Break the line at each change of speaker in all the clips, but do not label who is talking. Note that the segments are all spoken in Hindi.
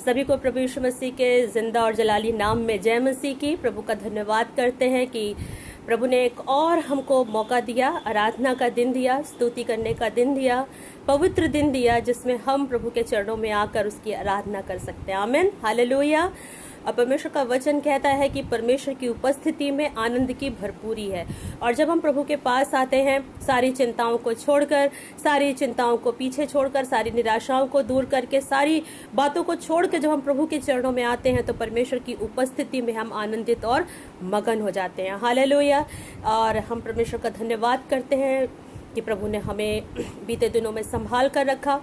सभी को प्रभु यीशु मसीह के जिंदा और जलाली नाम में जय मसीह की। प्रभु का धन्यवाद करते हैं कि प्रभु ने एक और हमको मौका दिया, आराधना का दिन दिया, स्तुति करने का दिन दिया, पवित्र दिन दिया, जिसमें हम प्रभु के चरणों में आकर उसकी आराधना कर सकते हैं। आमीन, हालेलुया। और परमेश्वर का वचन कहता है कि परमेश्वर की उपस्थिति में आनंद की भरपूरी है। और जब हम प्रभु के पास आते हैं, सारी चिंताओं को छोड़कर, सारी चिंताओं को पीछे छोड़कर, सारी निराशाओं को दूर करके, सारी बातों को छोड़कर जब हम प्रभु के चरणों में आते हैं तो परमेश्वर की उपस्थिति में हम आनंदित और मगन हो जाते हैं। हालेलुया। और हम परमेश्वर का धन्यवाद करते हैं कि प्रभु ने हमें बीते दिनों में संभाल कर रखा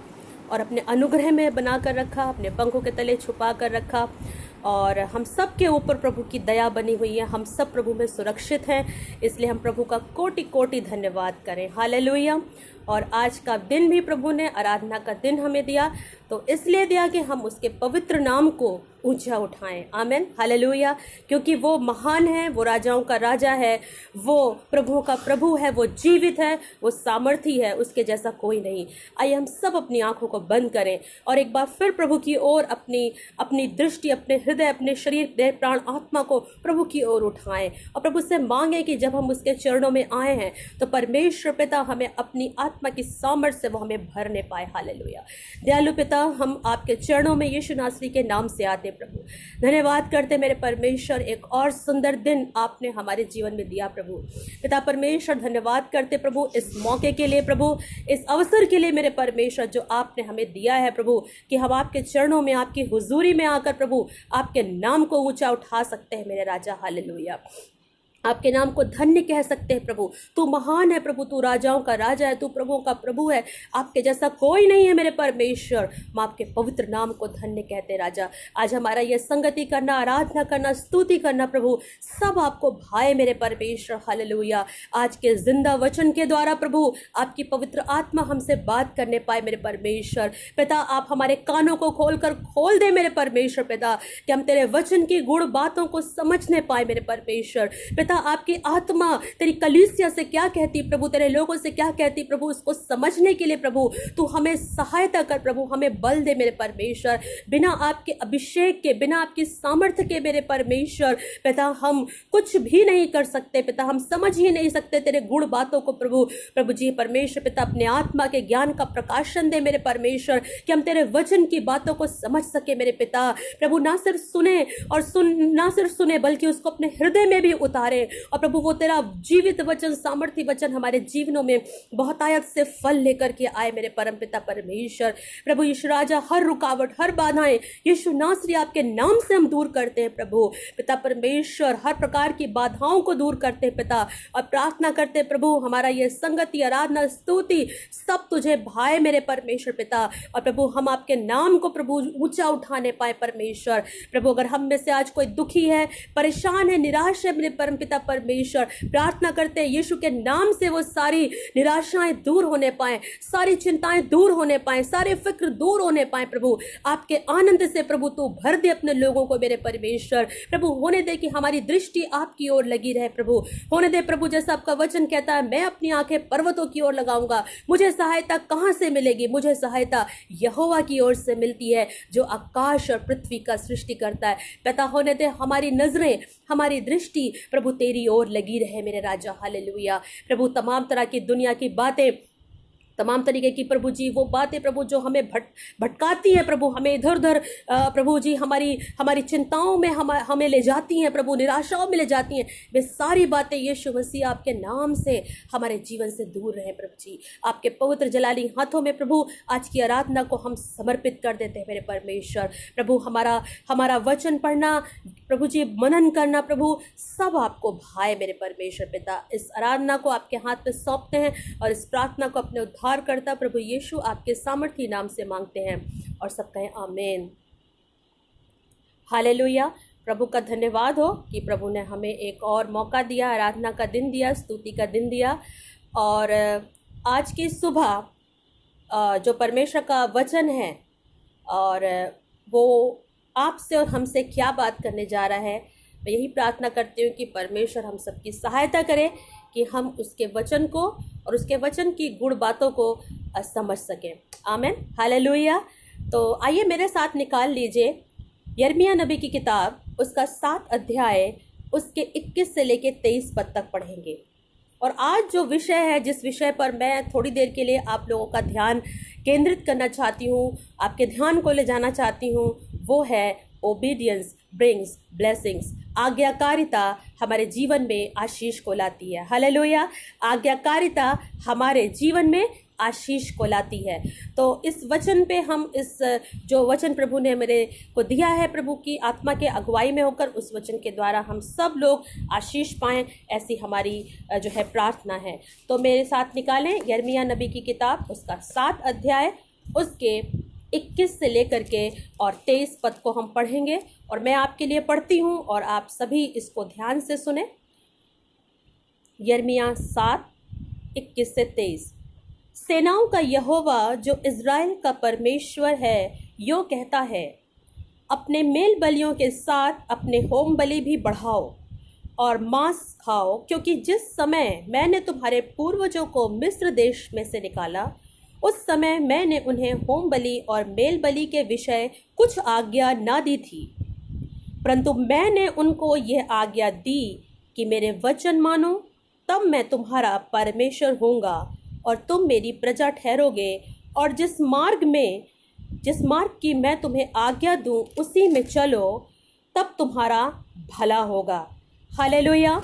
और अपने अनुग्रह में बना कर रखा, अपने पंखों के तले छुपा कर रखा। और हम सब के ऊपर प्रभु की दया बनी हुई है, हम सब प्रभु में सुरक्षित हैं। इसलिए हम प्रभु का कोटि कोटि धन्यवाद करें। हालेलुया। और आज का दिन भी प्रभु ने आराधना का दिन हमें दिया, तो इसलिए दिया कि हम उसके पवित्र नाम को ऊंचा उठाएं। आमीन, हालेलुया। क्योंकि वो महान है, वो राजाओं का राजा है, वो प्रभुओं का प्रभु है, वो जीवित है, वो सामर्थी है, उसके जैसा कोई नहीं। आइए हम सब अपनी आंखों को बंद करें और एक बार फिर प्रभु की ओर अपनी दृष्टि, अपने हृदय, अपने शरीर, देह, प्राण, आत्मा को प्रभु की ओर उठाएं और प्रभु से मांगे कि जब हम उसके चरणों में आए हैं तो परमेश्वर पिता हमें अपनी आत्मा की सामर्थ्य से वो हमें भरने पाए। हालेलुया। दयालु पिता, हम आपके चरणों में यीशु नासरी के नाम से आते प्रभु, धन्यवाद करते मेरे परमेश्वर, एक और सुंदर दिन आपने हमारे जीवन में दिया प्रभु। पिता परमेश्वर, धन्यवाद करते प्रभु इस मौके के लिए, प्रभु इस अवसर के लिए मेरे परमेश्वर, जो आपने हमें दिया है प्रभु, कि हम आपके चरणों में, आपकी हुजूरी में आकर प्रभु आपके नाम को ऊंचा उठा सकते हैं मेरे राजा। हालेलुया। आपके नाम को धन्य कह सकते हैं प्रभु। तू महान है प्रभु, तू राजाओं का राजा है, तू प्रभुओं का प्रभु है, आपके जैसा कोई नहीं है मेरे परमेश्वर। हम आपके पवित्र नाम को धन्य कहते राजा। आज हमारा यह संगति करना, आराधना करना, स्तुति करना प्रभु, सब आपको भाए मेरे परमेश्वर। हालेलुया। आज के जिंदा वचन के द्वारा प्रभु आपकी पवित्र आत्मा हमसे बात करने पाए मेरे परमेश्वर। पिता, आप हमारे कानों को खोल दे मेरे परमेश्वर पिता, कि हम तेरे वचन की गुण बातों को समझने पाए मेरे परमेश्वर। आपकी आत्मा तेरी कलीसिया से क्या कहती प्रभु, तेरे लोगों से क्या कहती प्रभु, उसको समझने के लिए प्रभु तू हमें सहायता कर प्रभु, हमें बल दे मेरे परमेश्वर। बिना आपके अभिषेक के, बिना आपकी सामर्थ्य के मेरे परमेश्वर पिता हम कुछ भी नहीं कर सकते पिता, हम समझ ही नहीं सकते तेरे गुण बातों को प्रभु। प्रभु जी परमेश्वर पिता, अपने आत्मा के ज्ञान का प्रकाशन दे मेरे परमेश्वर, कि हम तेरे वचन की बातों को समझ सके मेरे पिता। प्रभु ना सिर्फ सुने बल्कि उसको अपने हृदय में भी उतारे। और प्रभु वो तेरा जीवित वचन, सामर्थी वचन हमारे जीवनों में बहुतायत से फल लेकर के आए मेरे परमपिता परमेश्वर। प्रभु यीशु राजा, हर रुकावट, हर बाधाएं यीशु नासरी आपके नाम से हम दूर करते हैं प्रभु पिता परमेश्वर। हर प्रकार की बाधाओं को दूर करते हैं पिता, और प्रार्थना करते हैं प्रभु हमारा ये संगति, आराधना, स्तुति सब तुझे भाए मेरे परमेश्वर पिता। और प्रभु हम आपके नाम को प्रभु ऊंचा उठाने पाए परमेश्वर। प्रभु अगर हम में से आज कोई दुखी है, परेशान है, निराश है मेरे परमपिता परमेश्वर, प्रार्थना करते हैं यीशु के नाम से वो सारी निराशाएं दूर होने पाए, सारी चिंताएं दूर होने पाए, सारे फिक्र दूर होने पाए प्रभु। आपके आनंद से प्रभु तू भर दे अपने लोगों को मेरे परमेश्वर। प्रभु होने दे कि हमारी दृष्टि आपकी ओर लगी रहे प्रभु। होने दे प्रभु, जैसा आपका वचन कहता है, मैं अपनी आंखें पर्वतों की ओर लगाऊंगा, मुझे सहायता कहां से मिलेगी? मुझे सहायता यहोवा की ओर से मिलती है, जो आकाश और पृथ्वी का सृष्टि करता है। पिता होने दे हमारी नजरें, हमारी दृष्टि प्रभु तेरी ओर लगी रहे मेरे राजा। हालेलुया। प्रभु तमाम तरह की दुनिया की बातें, तमाम तरीके की प्रभु जी वो बातें प्रभु जो हमें भटकाती हैं प्रभु, हमें इधर उधर प्रभु जी हमारी चिंताओं में हमें ले जाती हैं प्रभु, निराशाओं में ले जाती हैं, वे सारी बातें यीशु मसीह आपके नाम से हमारे जीवन से दूर रहे प्रभु जी। आपके पवित्र जलाली हाथों में प्रभु आज की आराधना को हम समर्पित कर देते हैं मेरे परमेश्वर। प्रभु हमारा वचन पढ़ना प्रभु जी, मनन करना प्रभु, सब आपको भाए मेरे परमेश्वर पिता। इस आराधना को आपके हाथ में सौंपते हैं और इस प्रार्थना को अपने उद्धार करता प्रभु यीशु आपके सामर्थी नाम से मांगते हैं, और सब कहें आमीन। हालेलुया। प्रभु का धन्यवाद हो कि प्रभु ने हमें एक और मौका दिया, आराधना का दिन दिया, स्तुति का दिन दिया। और आज की सुबह जो परमेश्वर का वचन है और वो आपसे और हमसे क्या बात करने जा रहा है, मैं यही प्रार्थना करती हूँ कि परमेश्वर हम सबकी सहायता करे कि हम उसके वचन को और उसके वचन की गुण बातों को समझ सकें। आमीन, हालेलुया। तो आइए मेरे साथ निकाल लीजिए यिर्मयाह नबी की किताब उसका 7 अध्याय उसके 21 से लेके 23 पद तक पढ़ेंगे। और आज जो विषय है, जिस विषय पर मैं थोड़ी देर के लिए आप लोगों का ध्यान केंद्रित करना चाहती हूँ, आपके ध्यान को ले जाना चाहती हूँ, वो है ओबीडियंस ब्रिंग्स ब्लेसिंग्स। आज्ञाकारिता हमारे जीवन में आशीष को लाती है। हालेलुया। आज्ञाकारिता हमारे जीवन में आशीष को लाती है। तो इस वचन पे हम इस जो वचन प्रभु ने मेरे को दिया है, प्रभु की आत्मा के अगुवाई में होकर, उस वचन के द्वारा हम सब लोग आशीष पाएं, ऐसी हमारी जो है प्रार्थना है। तो मेरे साथ निकालें यिर्मयाह नबी की किताब उसका 7 अध्याय उसके 21 से लेकर के और 23 पद को हम पढ़ेंगे। और मैं आपके लिए पढ़ती हूँ और आप सभी इसको ध्यान से सुने। यिर्मयाह 7 21 से 23। सेनाओं का यहोवा जो इज़राइल का परमेश्वर है यो कहता है, अपने मेल बलियों के साथ अपने होम बलि भी बढ़ाओ और मांस खाओ, क्योंकि जिस समय मैंने तुम्हारे पूर्वजों को मिस्र देश में से निकाला, उस समय मैंने उन्हें होम बलि और मेल बलि के विषय कुछ आज्ञा ना दी थी, परंतु मैंने उनको यह आज्ञा दी कि मेरे वचन मानो, तब मैं तुम्हारा परमेश्वर होऊंगा और तुम मेरी प्रजा ठहरोगे, और जिस मार्ग की मैं तुम्हें आज्ञा दूं उसी में चलो, तब तुम्हारा भला होगा। हालेलुया।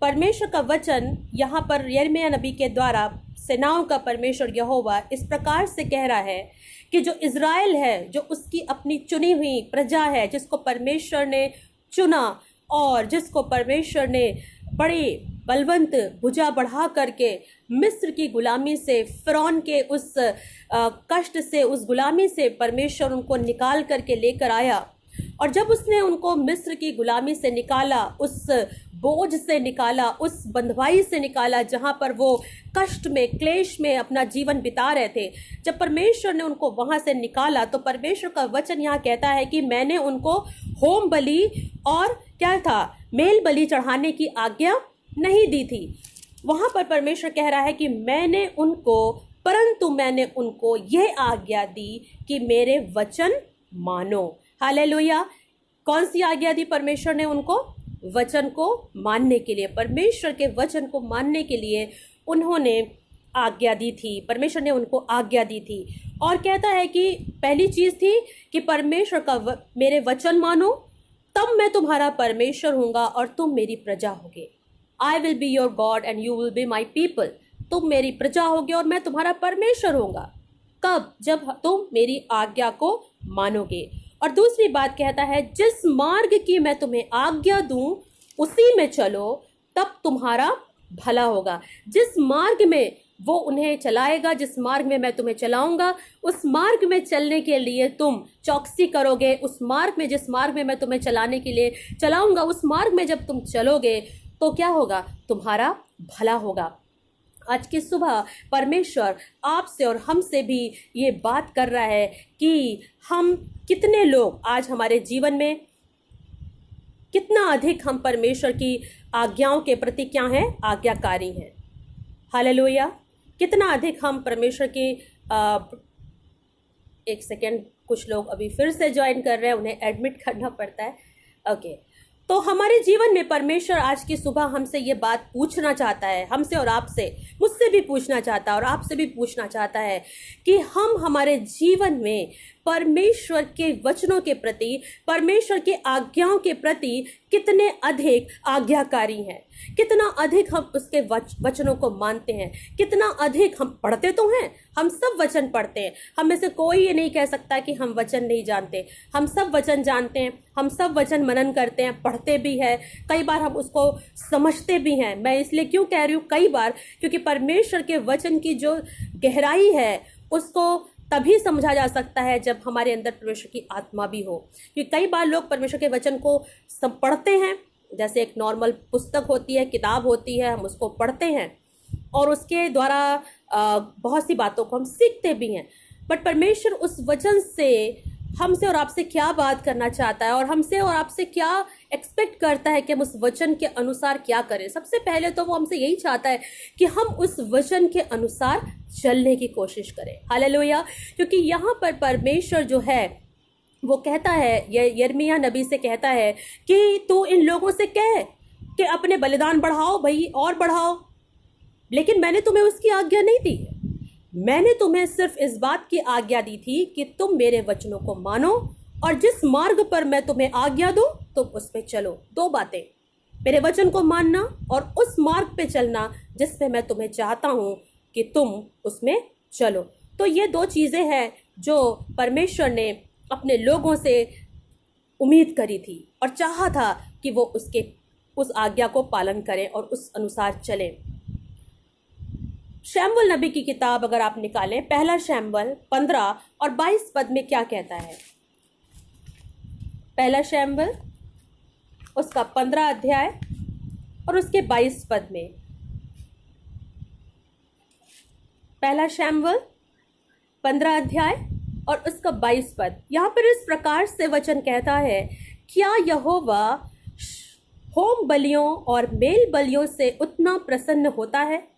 परमेश्वर का वचन यहाँ पर यिर्मयाह नबी के द्वारा सेनाओं का परमेश्वर यहोवा इस प्रकार से कह रहा है कि जो इज़राइल है, जो उसकी अपनी चुनी हुई प्रजा है, जिसको परमेश्वर ने चुना और जिसको परमेश्वर ने बड़ी बलवंत भुजा बढ़ा करके मिस्र की गुलामी से, फ़िरौन के उस कष्ट से, उस गुलामी से परमेश्वर उनको निकाल करके लेकर आया। और जब उसने उनको मिस्र की गुलामी से निकाला, उस बोझ से निकाला, उस बंधुआई से निकाला जहाँ पर वो कष्ट में, क्लेश में अपना जीवन बिता रहे थे, जब परमेश्वर ने उनको वहाँ से निकाला, तो परमेश्वर का वचन यहाँ कहता है कि मैंने उनको होम बलि और क्या था, मेल बलि चढ़ाने की आज्ञा नहीं दी थी। वहाँ पर परमेश्वर कह रहा है कि परंतु मैंने उनको यह आज्ञा दी कि मेरे वचन मानो। हालेलुया। कौन सी आज्ञा दी परमेश्वर ने उनको? वचन को मानने के लिए, परमेश्वर के वचन को मानने के लिए उन्होंने आज्ञा दी थी, परमेश्वर ने उनको आज्ञा दी थी। और कहता है कि पहली चीज थी कि परमेश्वर का मेरे वचन मानो, तब मैं तुम्हारा परमेश्वर होऊंगा और तुम मेरी प्रजा होगे। I will be your God and you will be my people. तुम मेरी प्रजा होगे और मैं तुम्हारा परमेश्वर होऊंगा। कब? जब तुम मेरी आज्ञा को मानोगे। और दूसरी बात कहता है, जिस मार्ग की मैं तुम्हें आज्ञा दूं उसी में चलो, तब तुम्हारा भला होगा। जिस मार्ग में वो उन्हें चलाएगा, जिस मार्ग में मैं तुम्हें चलाऊंगा, उस मार्ग में चलने के लिए तुम चौकसी करोगे। उस मार्ग में, जिस मार्ग में मैं तुम्हें चलाने के लिए चलाऊंगा, उस मार्ग में जब तुम चलोगे तो क्या होगा? तुम्हारा भला होगा। आज की सुबह परमेश्वर आपसे और हमसे भी ये बात कर रहा है कि हम कितने लोग आज हमारे जीवन में कितना अधिक हम परमेश्वर की आज्ञाओं के प्रति क्या हैं? आज्ञाकारी हैं। हालेलुया। कितना अधिक हम परमेश्वर की एक सेकेंड, कुछ लोग अभी फिर से ज्वाइन कर रहे हैं, उन्हें एडमिट करना पड़ता है। ओके। तो हमारे जीवन में परमेश्वर आज की सुबह हमसे ये बात पूछना चाहता है, हमसे और आपसे, मुझसे भी पूछना चाहता है और आपसे भी पूछना चाहता है कि हम हमारे जीवन में परमेश्वर के वचनों के प्रति, परमेश्वर के आज्ञाओं के प्रति कितने अधिक आज्ञाकारी हैं, कितना अधिक हम उसके वचनों को मानते हैं, कितना अधिक हम पढ़ते तो हैं, हम सब वचन पढ़ते हैं। हम में से कोई ये नहीं कह सकता कि हम वचन नहीं जानते। हम सब वचन जानते हैं, हम सब वचन मनन करते हैं, पढ़ते भी हैं, कई बार हम उसको समझते भी हैं। मैं इसलिए क्यों कह रही हूँ कई बार, क्योंकि परमेश्वर के वचन की जो गहराई है उसको तभी समझा जा सकता है जब हमारे अंदर परमेश्वर की आत्मा भी हो। क्योंकि कई बार लोग परमेश्वर के वचन को सब पढ़ते हैं, जैसे एक नॉर्मल पुस्तक होती है, किताब होती है, हम उसको पढ़ते हैं और उसके द्वारा बहुत सी बातों को हम सीखते भी हैं। बट परमेश्वर उस वचन से हमसे और आपसे क्या बात करना चाहता है और हमसे और आपसे क्या एक्सपेक्ट करता है कि हम उस वचन के अनुसार क्या करें। सबसे पहले तो वो हमसे यही चाहता है कि हम उस वचन के अनुसार चलने की कोशिश करें। हालेलुया। क्योंकि यहाँ पर परमेश्वर जो है वो कहता है, ये यिर्मयाह नबी से कहता है कि तू इन लोगों से कह कि अपने बलिदान बढ़ाओ भाई और बढ़ाओ, लेकिन मैंने तुम्हें उसकी आज्ञा नहीं दी। मैंने तुम्हें सिर्फ इस बात की आज्ञा दी थी कि तुम मेरे वचनों को मानो और जिस मार्ग पर मैं तुम्हें आज्ञा दूं तुम उस पे चलो। दो बातें, मेरे वचन को मानना और उस मार्ग पे चलना जिस पे मैं तुम्हें चाहता हूं कि तुम उसमें चलो। तो ये दो चीज़ें हैं जो परमेश्वर ने अपने लोगों से उम्मीद करी थी और चाहा था कि वो उस आज्ञा को पालन करें और उस अनुसार चलें। शमूएल नबी की किताब अगर आप निकालें, पहला शमूएल 15 और 22 पद में क्या कहता है? पहला शमूएल उसका 15 अध्याय और उसके 22 पद में। पहला शमूएल 15 अध्याय और उसका 22 पद, यहाँ पर इस प्रकार से वचन कहता है, क्या यहोवा होम बलियों और मेल बलियों से उतना प्रसन्न होता है?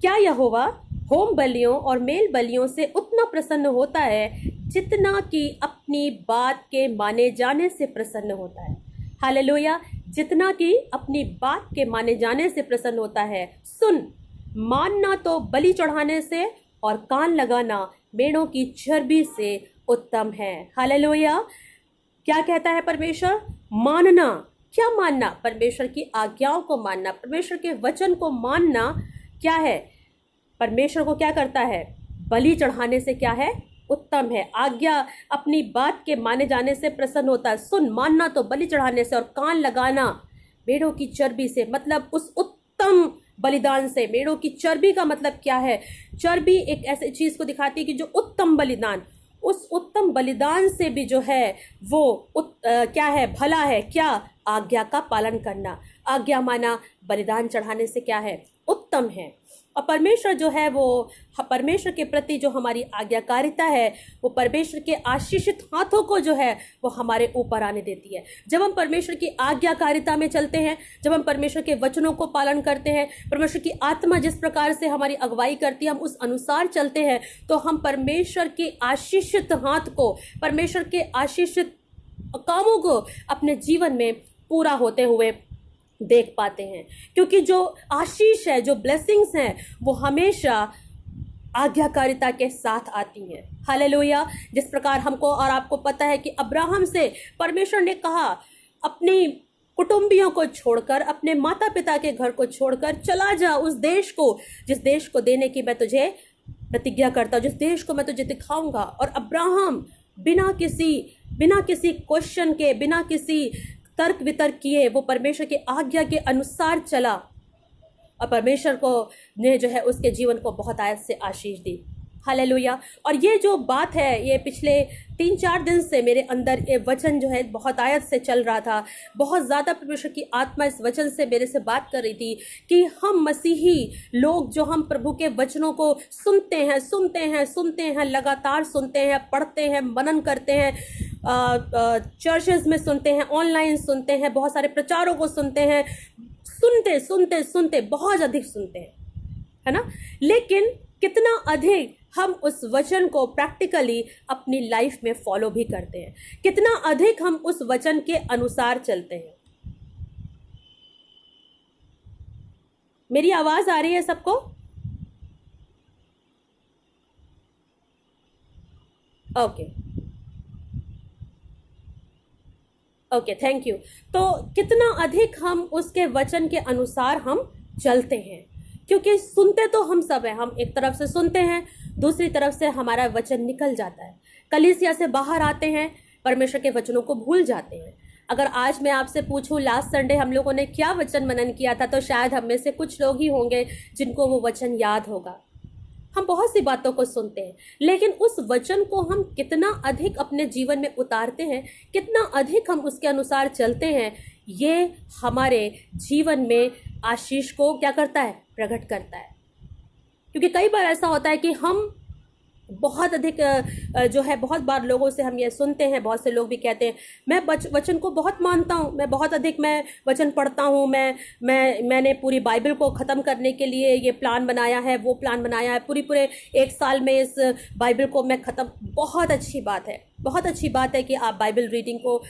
क्या यहोवा होम बलियों और मेल बलियों से उतना प्रसन्न होता है जितना कि अपनी बात के माने जाने से प्रसन्न होता है? हालेलुया! जितना कि अपनी बात के माने जाने से प्रसन्न होता है। सुन, मानना तो बलि चढ़ाने से और कान लगाना मेढ़ों की चर्बी से उत्तम है। हालेलुया! क्या कहता है परमेश्वर? मानना। क्या मानना? परमेश्वर की आज्ञाओं को मानना, परमेश्वर के वचन को मानना क्या है? परमेश्वर को क्या करता है? बलि चढ़ाने से क्या है? उत्तम है। आज्ञा अपनी बात के माने जाने से प्रसन्न होता है। सुन, मानना तो बलि चढ़ाने से और कान लगाना मेढ़ों की चर्बी से, मतलब उस उत्तम बलिदान से। मेढ़ों की चर्बी का मतलब क्या है? चर्बी एक ऐसी चीज को दिखाती है कि जो उत्तम बलिदान, उस उत्तम बलिदान से भी जो है वो क्या है? भला है। क्या? आज्ञा का पालन करना। आज्ञा माना बलिदान चढ़ाने से क्या है? उत्तम है। और परमेश्वर जो है वो, परमेश्वर के प्रति जो हमारी आज्ञाकारिता है वो परमेश्वर के आशीषित हाथों को जो है वो हमारे ऊपर आने देती है। जब हम परमेश्वर की आज्ञाकारिता में चलते हैं, जब हम परमेश्वर के वचनों को पालन करते हैं, परमेश्वर की आत्मा जिस प्रकार से हमारी अगुवाई करती है हम उस अनुसार चलते हैं, तो हम परमेश्वर के आशीषित हाथ को, परमेश्वर के आशीषित कामों को अपने जीवन में पूरा होते हुए देख पाते हैं। क्योंकि जो आशीष है, जो ब्लेसिंग्स हैं, वो हमेशा आज्ञाकारिता के साथ आती हैं। हालेलुया! जिस प्रकार हमको और आपको पता है कि अब्राहम से परमेश्वर ने कहा, अपनी कुटुंबियों को छोड़कर, अपने माता पिता के घर को छोड़कर चला जा उस देश को, जिस देश को देने की मैं तुझे प्रतिज्ञा करता हूं, जिस देश को मैं तुझे दिखाऊंगा। और अब्राहम बिना किसी क्वेश्चन के, बिना किसी तर्क वितर्क किए वो परमेश्वर की आज्ञा के अनुसार चला और परमेश्वर को ने जो है उसके जीवन को बहुत आयत से आशीष दी। हालेलुया! और ये जो बात है, ये पिछले 3-4 दिन से मेरे अंदर ये वचन जो है बहुत आयत से चल रहा था। बहुत ज़्यादा परमेश्वर की आत्मा इस वचन से मेरे से बात कर रही थी कि हम मसीही लोग जो हम प्रभु के वचनों को सुनते हैं, लगातार सुनते हैं, पढ़ते हैं, मनन करते हैं, चर्चेज में सुनते हैं, ऑनलाइन सुनते हैं, बहुत सारे प्रचारों को सुनते हैं, सुनते बहुत अधिक सुनते हैं, है ना? लेकिन कितना अधिक हम उस वचन को प्रैक्टिकली अपनी लाइफ में फॉलो भी करते हैं? कितना अधिक हम उस वचन के अनुसार चलते हैं? मेरी आवाज आ रही है सबको? Okay, thank you. तो कितना अधिक हम उसके वचन के अनुसार हम चलते हैं? क्योंकि सुनते तो हम सब हैं। हम एक तरफ से सुनते हैं, दूसरी तरफ से हमारा वचन निकल जाता है, कलीसिया से बाहर आते हैं, परमेश्वर के वचनों को भूल जाते हैं। अगर आज मैं आपसे पूछूं लास्ट संडे हम लोगों ने क्या वचन मनन किया था, तो शायद हम में से कुछ लोग ही होंगे जिनको वो वचन याद होगा। हम बहुत सी बातों को सुनते हैं, लेकिन उस वचन को हम कितना अधिक अपने जीवन में उतारते हैं, कितना अधिक हम उसके अनुसार चलते हैं, ये हमारे जीवन में आशीष को क्या करता है? प्रकट करता है। क्योंकि कई बार ऐसा होता है कि हम बहुत अधिक जो है, बहुत बार लोगों से हम ये सुनते हैं, बहुत से लोग भी कहते हैं मैं वचन को बहुत मानता हूँ, मैं बहुत अधिक मैं वचन पढ़ता हूँ, मैंने पूरी बाइबल को ख़त्म करने के लिए ये प्लान बनाया है, वो प्लान बनाया है, पूरे 1 साल में इस बाइबल को मैं ख़त्म। बहुत अच्छी बात है, बहुत अच्छी बात है कि आप बाइबल रीडिंग को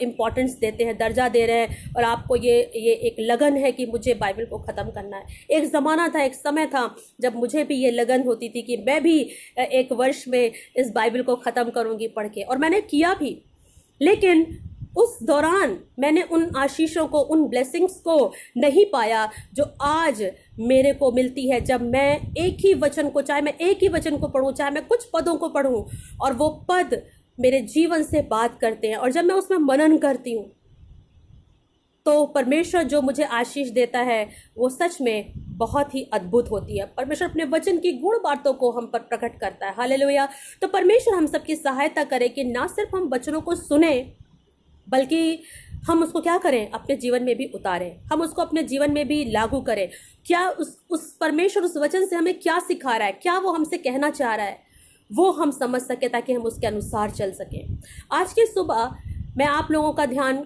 इम्पोर्टेंस देते हैं, दर्जा दे रहे हैं, और आपको ये एक लगन है कि मुझे बाइबल को ख़त्म करना है। एक ज़माना था, एक समय था जब मुझे भी ये लगन होती थी कि मैं भी एक वर्ष में इस बाइबल को ख़त्म करूँगी पढ़ के, और मैंने किया भी। लेकिन उस दौरान मैंने उन आशीषों को, उन ब्लेसिंग्स को नहीं पाया जो आज मेरे को मिलती है जब मैं एक ही वचन को, चाहे मैं एक ही वचन को पढूं, चाहे मैं कुछ पदों को पढूं, और वो पद मेरे जीवन से बात करते हैं, और जब मैं उसमें मनन करती हूँ तो परमेश्वर जो मुझे आशीष देता है वो सच में बहुत ही अद्भुत होती है। परमेश्वर अपने वचन की गुण बातों को हम पर प्रकट करता है। हालेलुया। तो परमेश्वर हम सबकी सहायता करे कि ना सिर्फ हम वचनों को सुने, बल्कि हम उसको क्या करें, अपने जीवन में भी उतारें, हम उसको अपने जीवन में भी लागू करें। क्या उस परमेश्वर उस वचन से हमें क्या सिखा रहा है, क्या वो हमसे कहना चाह रहा है, वो हम समझ सके ताकि हम उसके अनुसार चल सकें। आज की सुबह मैं आप लोगों का ध्यान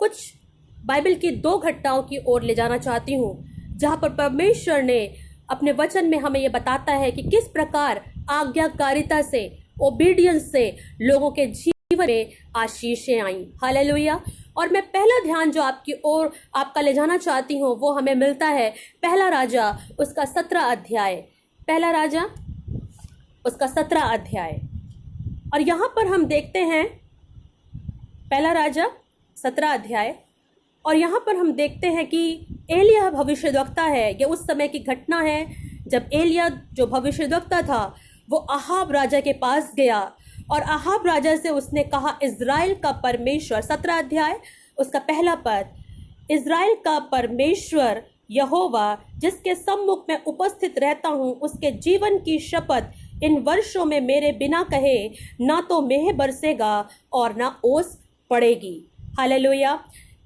कुछ बाइबल की 2 घटनाओं की ओर ले जाना चाहती हूँ, जहाँ पर परमेश्वर ने अपने वचन में हमें ये बताता है कि किस प्रकार आज्ञाकारिता से, ओबीडियंस से लोगों के जीवन में आशीषें आई। हालेलुया। और मैं पहला ध्यान जो आपकी ओर आपका ले जाना चाहती हूँ वो हमें मिलता है पहला राजा उसका 17 अध्याय। पहला राजा उसका 17 अध्याय, और यहाँ पर हम देखते हैं पहला राजा 17 अध्याय, और यहाँ पर हम देखते हैं कि एलिया भविष्यद्वक्ता है। ये उस समय की घटना है जब एलिया जो भविष्यद्वक्ता था वो अहाब राजा के पास गया, और अहाब राजा से उसने कहा, इज़राइल का परमेश्वर, 17 अध्याय उसका पहला पद, इज़राइल का परमेश्वर यहोवा जिसके सम्मुख में उपस्थित रहता हूँ, उसके जीवन की शपथ, इन वर्षों में मेरे बिना कहे ना तो मेह बरसेगा और ना ओस पड़ेगी। हालेलुया।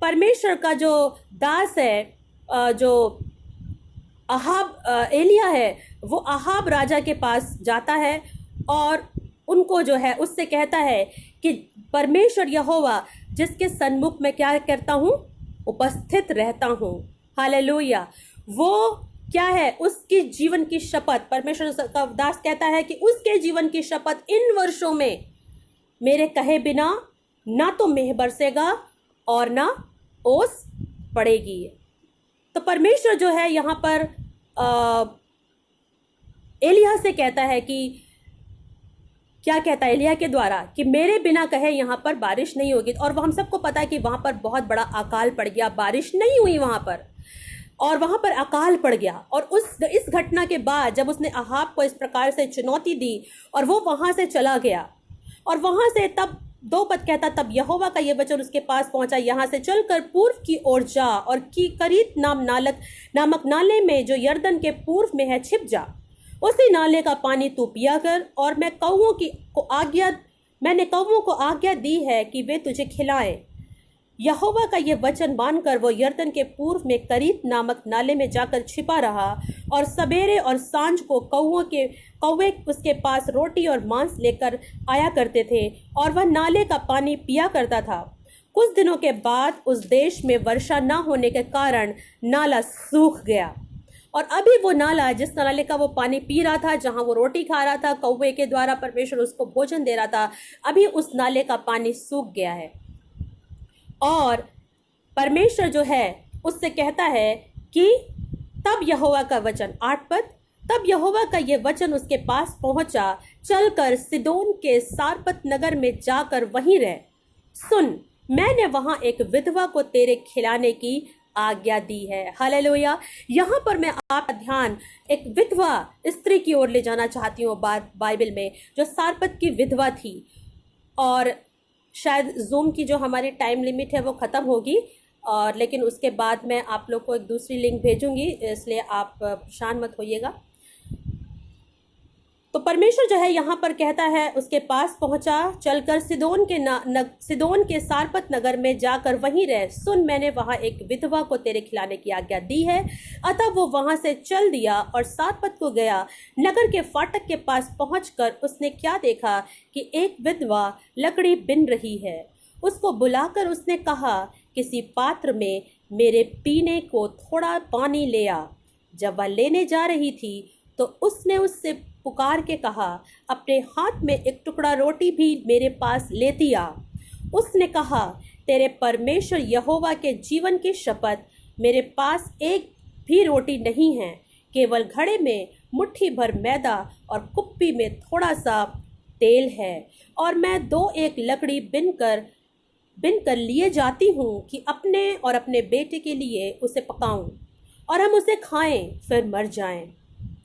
परमेश्वर का जो दास है, जो अहाब एलिया है, वो अहाब राजा के पास जाता है और उनको जो है उससे कहता है कि परमेश्वर यहोवा जिसके सन्मुख में क्या करता हूँ, उपस्थित रहता हूँ। हालेलुया। वो क्या है, उसकी जीवन की शपथ, परमेश्वर का दास कहता है कि उसके जीवन की शपथ, इन वर्षों में मेरे कहे बिना ना तो मेह बरसेगा और ना ओस पड़ेगी। तो परमेश्वर जो है यहाँ पर एलिया से कहता है कि क्या कहता है एलिया के द्वारा, कि मेरे बिना कहे यहाँ पर बारिश नहीं होगी। और वह हम सबको पता है कि वहाँ पर बहुत बड़ा अकाल पड़ गया, बारिश नहीं हुई वहाँ पर, और वहाँ पर अकाल पड़ गया। और इस घटना के बाद जब उसने अहाब को इस प्रकार से चुनौती दी और वो वहाँ से चला गया, और वहाँ से तब 2 पद कहता, तब यहोवा का ये वचन उसके पास पहुंचा, यहाँ से चलकर पूर्व की ओर जा और की करीत नामक नाले में जो यर्दन के पूर्व में है छिप जा, उसी नाले का पानी तू पिया कर, और मैंने कौवों को आज्ञा दी है कि वे तुझे खिलाएं। यहोवा का ये वचन मानकर वो यर्दन के पूर्व में करीत नामक नाले में जाकर छिपा रहा, और सवेरे और सांझ को कौवे उसके पास रोटी और मांस लेकर आया करते थे, और वह नाले का पानी पिया करता था। कुछ दिनों के बाद उस देश में वर्षा न होने के कारण नाला सूख गया, और अभी वो नाला, जिस नाले का वो पानी पी रहा था, जहां वो रोटी खा रहा था, कौवे के द्वारा परमेश्वर उसको भोजन दे रहा था, अभी उस नाले का पानी सूख गया है। और परमेश्वर जो है उससे कहता है कि तब यहोवा का वचन, 8 पद, तब यहोवा का ये वचन उसके पास पहुंचा, चलकर सिदोन के सारपत नगर में जाकर वहीं रह। सुन, मैंने वहां एक विधवा को तेरे खिलाने की आज्ञा दी है। हालेलुया। यहाँ पर मैं आपका ध्यान एक विधवा स्त्री की ओर ले जाना चाहती हूँ बाइबल में, जो सारपत की विधवा थी। और शायद जूम की जो हमारी टाइम लिमिट है वो ख़त्म होगी, और लेकिन उसके बाद मैं आप लोग को एक दूसरी लिंक भेजूंगी, इसलिए आप परेशान मत होइएगा। तो परमेश्वर जो है यहाँ पर कहता है, उसके पास पहुंचा, चलकर सिदोन के सारपत नगर में जाकर वहीं रह। सुन, मैंने वहां एक विधवा को तेरे खिलाने की आज्ञा दी है। अतः वो वहां से चल दिया और सारपत को गया। नगर के फाटक के पास पहुंचकर उसने क्या देखा कि एक विधवा लकड़ी बिन रही है। उसको बुलाकर उसने कहा, किसी पात्र में मेरे पीने को थोड़ा पानी ले आ। जब वह लेने जा रही थी तो उसने उससे पुकार के कहा, अपने हाथ में एक टुकड़ा रोटी भी मेरे पास लेती आ। उसने कहा, तेरे परमेश्वर यहोवा के जीवन की शपथ, मेरे पास एक भी रोटी नहीं है, केवल घड़े में मुट्ठी भर मैदा और कुप्पी में थोड़ा सा तेल है, और मैं 2-1 लकड़ी बिनकर लिए जाती हूँ कि अपने और अपने बेटे के लिए उसे पकाऊं और हम उसे खाएं, फिर मर जाएं।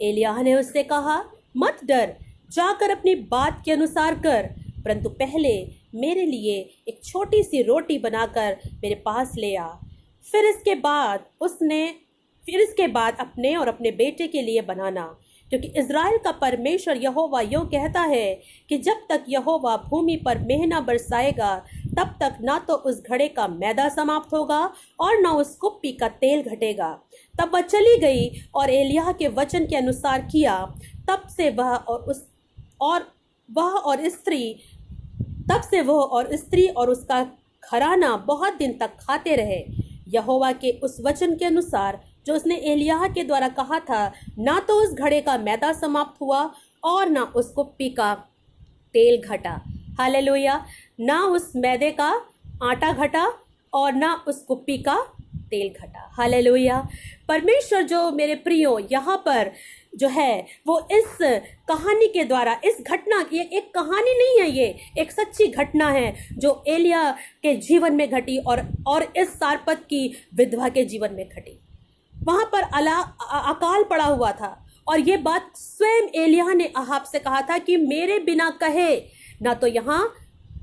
एलिय्याह ने उससे कहा, मत डर, जाकर अपनी बात के अनुसार कर, परंतु पहले मेरे लिए एक छोटी सी रोटी बनाकर मेरे पास ले आ। फिर इसके बाद अपने और अपने बेटे के लिए बनाना, क्योंकि इज़राइल का परमेश्वर यहोवा यूँ कहता है कि जब तक यहोवा भूमि पर मेहना बरसाएगा, तब तक ना तो उस घड़े का मैदा समाप्त होगा और न उस कुप्पी का तेल घटेगा। तब वह चली गई और एलिय्याह के वचन के अनुसार किया। तब से वह और स्त्री और उसका घराना बहुत दिन तक खाते रहे, यहोवा के उस वचन के अनुसार जो उसने एलिय्याह के द्वारा कहा था। ना तो उस घड़े का मैदा समाप्त हुआ और ना उस कुप्पी का तेल घटा। हालेलुया। ना उस मैदे का आटा घटा और ना उस कुप्पी का तेल घटा। हालेलुया। परमेश्वर जो मेरे प्रियो यहाँ पर जो है वो इस कहानी के द्वारा, इस घटना, ये एक कहानी नहीं है, ये एक सच्ची घटना है जो एलिय्याह के जीवन में घटी और इस सारपत की विधवा के जीवन में घटी। वहां पर अकाल पड़ा हुआ था और ये बात स्वयं एलिय्याह ने अहाब से कहा था कि मेरे बिना कहे ना तो यहाँ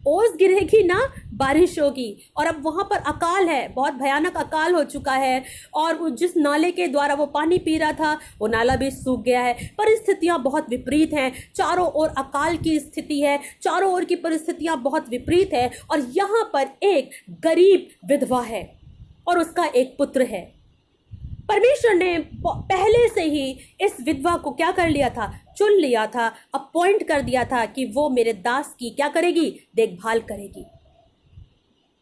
ओस गिरेगी ना बारिश होगी। और अब वहां पर अकाल है, बहुत भयानक अकाल हो चुका है, और जिस नाले के द्वारा वो पानी पी रहा था वो नाला भी सूख गया है। परिस्थितियां बहुत विपरीत हैं, चारों ओर अकाल की स्थिति है, चारों ओर की परिस्थितियां बहुत विपरीत है, और यहाँ पर एक गरीब विधवा है और उसका एक पुत्र है। परमेश्वर ने पहले से ही इस विधवा को क्या कर लिया था, चुन लिया था, अपॉइंट कर दिया था कि वो मेरे दास की क्या करेगी, देखभाल करेगी।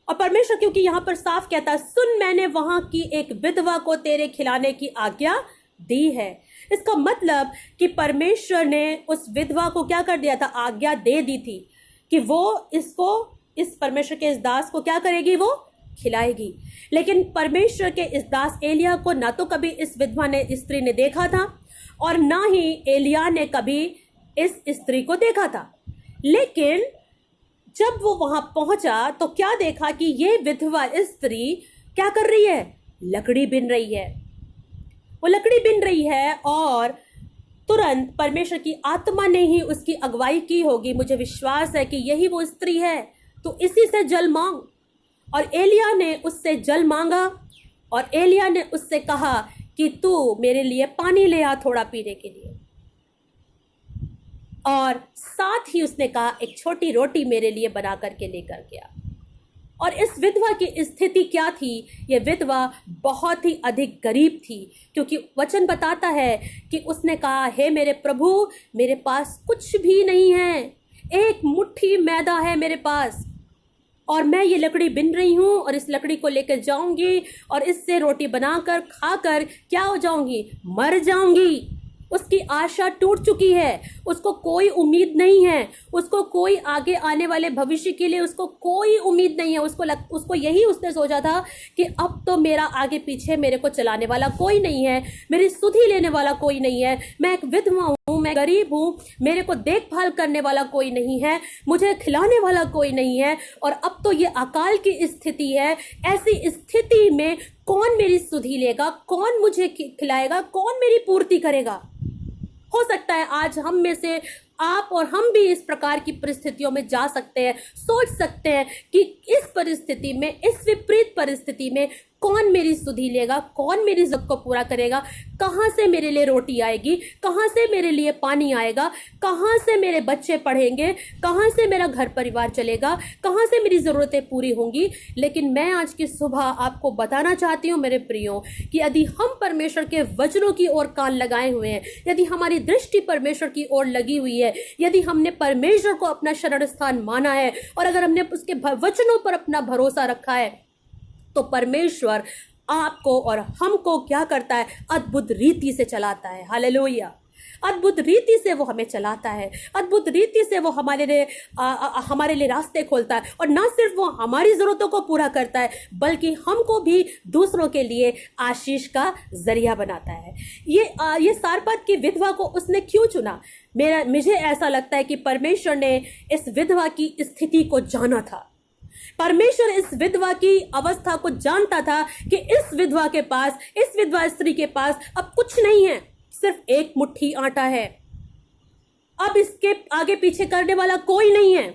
और परमेश्वर क्योंकि यहाँ पर साफ कहता है, सुन, मैंने वहां की एक विधवा को तेरे खिलाने की आज्ञा दी है। इसका मतलब कि परमेश्वर ने उस विधवा को क्या कर दिया था, आज्ञा दे दी थी कि वो इस परमेश्वर के इस दास को क्या करेगी, वो खिलाएगी। लेकिन परमेश्वर के इस दास एलिय्याह को ना तो कभी इस विधवा ने, स्त्री ने देखा था, और ना ही एलिय्याह ने कभी इस स्त्री को देखा था। लेकिन जब वो वहां पहुंचा तो क्या देखा कि ये विधवा स्त्री क्या कर रही है, लकड़ी बिन रही है। वो लकड़ी बिन रही है और तुरंत परमेश्वर की आत्मा ने ही उसकी अगुवाई की होगी। मुझे विश्वास है कि यही वो स्त्री है, तो इसी से जल मांग। और एलिय्याह ने उससे जल मांगा और एलिय्याह ने उससे कहा कि तू मेरे लिए पानी ले आ थोड़ा पीने के लिए, और साथ ही उसने कहा एक छोटी रोटी मेरे लिए बना करके लेकर गया। और इस विधवा की स्थिति क्या थी, ये विधवा बहुत ही अधिक गरीब थी, क्योंकि वचन बताता है कि उसने कहा, हे मेरे प्रभु, मेरे पास कुछ भी नहीं है, एक मुट्ठी मैदा है मेरे पास, और मैं ये लकड़ी बिन रही हूँ और इस लकड़ी को लेकर जाऊंगी और इससे रोटी बनाकर खाकर क्या हो जाऊंगी, मर जाऊंगी। उसकी आशा टूट चुकी है, उसको कोई उम्मीद नहीं है, उसको कोई आगे आने वाले भविष्य के लिए उसको कोई उम्मीद नहीं है। उसको यही उसने सोचा था कि अब तो मेरा आगे पीछे मेरे को चलाने वाला कोई नहीं है, मेरी सुधि लेने वाला कोई नहीं है, मैं एक विधवा हूँ, मैं गरीब हूँ, मेरे को देखभाल करने वाला कोई नहीं है, मुझे खिलाने वाला कोई नहीं है, और अब तो ये अकाल की स्थिति है। ऐसी स्थिति में कौन मेरी सुधि लेगा, कौन मुझे खिलाएगा, कौन मेरी पूर्ति करेगा। हो सकता है आज हम में से आप और हम भी इस प्रकार की परिस्थितियों में जा सकते हैं, सोच सकते हैं कि इस परिस्थिति में, इस विपरीत परिस्थिति में कौन मेरी सुधि लेगा, कौन मेरी जरूरत को पूरा करेगा, कहाँ से मेरे लिए रोटी आएगी, कहाँ से मेरे लिए पानी आएगा, कहाँ से मेरे बच्चे पढ़ेंगे, कहाँ से मेरा घर परिवार चलेगा, कहाँ से मेरी ज़रूरतें पूरी होंगी। लेकिन मैं आज की सुबह आपको बताना चाहती हूँ मेरे प्रियो कि यदि हम परमेश्वर के वचनों की ओर कान लगाए हुए हैं, यदि हमारी दृष्टि परमेश्वर की ओर लगी हुई है, यदि हमने परमेश्वर को अपना शरण स्थान माना है और अगर हमने उसके वचनों पर अपना भरोसा रखा है, तो परमेश्वर आपको और हमको क्या करता है, अद्भुत रीति से चलाता है। हालेलुया। अद्भुत रीति से वो हमें चलाता है, अद्भुत रीति से वो हमारे लिए रास्ते खोलता है। और ना सिर्फ वो हमारी ज़रूरतों को पूरा करता है, बल्कि हमको भी दूसरों के लिए आशीष का जरिया बनाता है। ये सारपत की विधवा को उसने क्यों चुना? मुझे ऐसा लगता है कि परमेश्वर ने इस विधवा की स्थिति को जाना था। परमेश्वर इस विधवा की अवस्था को जानता था कि इस विधवा के पास, इस विधवा स्त्री के पास अब कुछ नहीं है, सिर्फ एक मुट्ठी आटा है। अब इसके आगे पीछे करने वाला कोई नहीं है।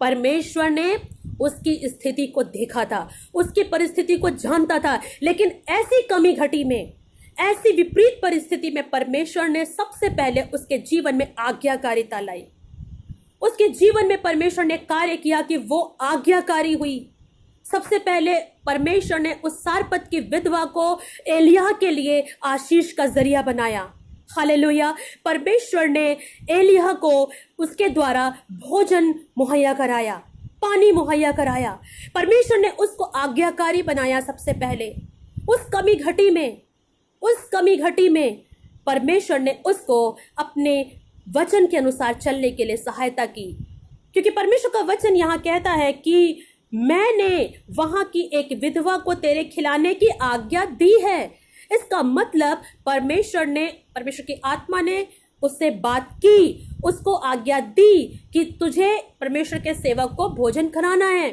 परमेश्वर ने उसकी स्थिति को देखा था, उसकी परिस्थिति को जानता था, लेकिन ऐसी कमी घटी में, ऐसी विपरीत परिस्थिति में परमेश्वर ने सबसे पहले उसके जीवन में आज्ञाकारिता लाई। उसके जीवन में परमेश्वर ने कार्य किया कि वो आज्ञाकारी हुई। सबसे पहले परमेश्वर ने उस सारपत की विधवा को एलिय्याह के लिए आशीष का जरिया बनाया। हालेलुया। परमेश्वर ने एलिय्याह को उसके द्वारा भोजन मुहैया कराया, पानी मुहैया कराया। परमेश्वर ने उसको आज्ञाकारी बनाया। सबसे पहले उस कमी घटी में परमेश्वर ने उसको अपने वचन के अनुसार चलने के लिए सहायता की, क्योंकि परमेश्वर का वचन यहाँ कहता है कि मैंने वहां की एक विधवा को तेरे खिलाने की आज्ञा दी है। इसका मतलब परमेश्वर की आत्मा ने उससे बात की, उसको आज्ञा दी कि तुझे परमेश्वर के सेवक को भोजन कराना है।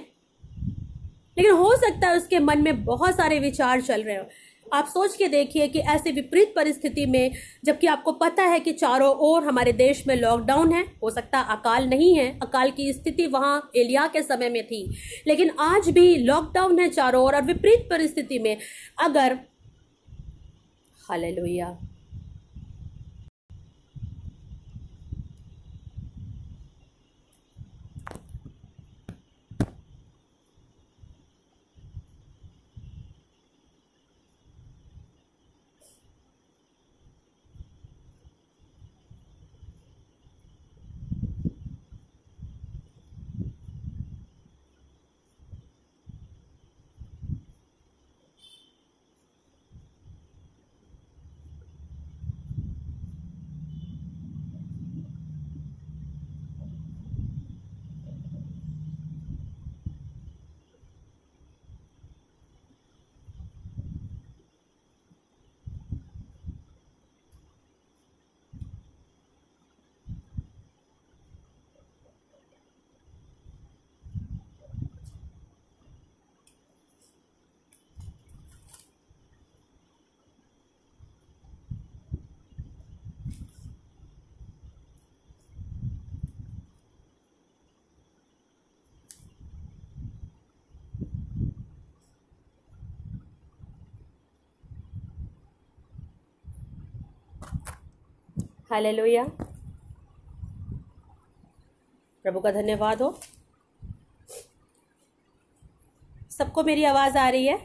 लेकिन हो सकता है उसके मन में बहुत सारे विचार चल रहे हो। आप सोच के देखिए कि ऐसी विपरीत परिस्थिति में, जबकि आपको पता है कि चारों ओर हमारे देश में लॉकडाउन है, हो सकता है अकाल नहीं है, अकाल की स्थिति वहां एलिय्याह के समय में थी, लेकिन आज भी लॉकडाउन है चारों ओर। और विपरीत परिस्थिति में अगर, हालेलुया, हालेलुया। प्रभु का धन्यवाद हो। सबको मेरी आवाज आ रही है?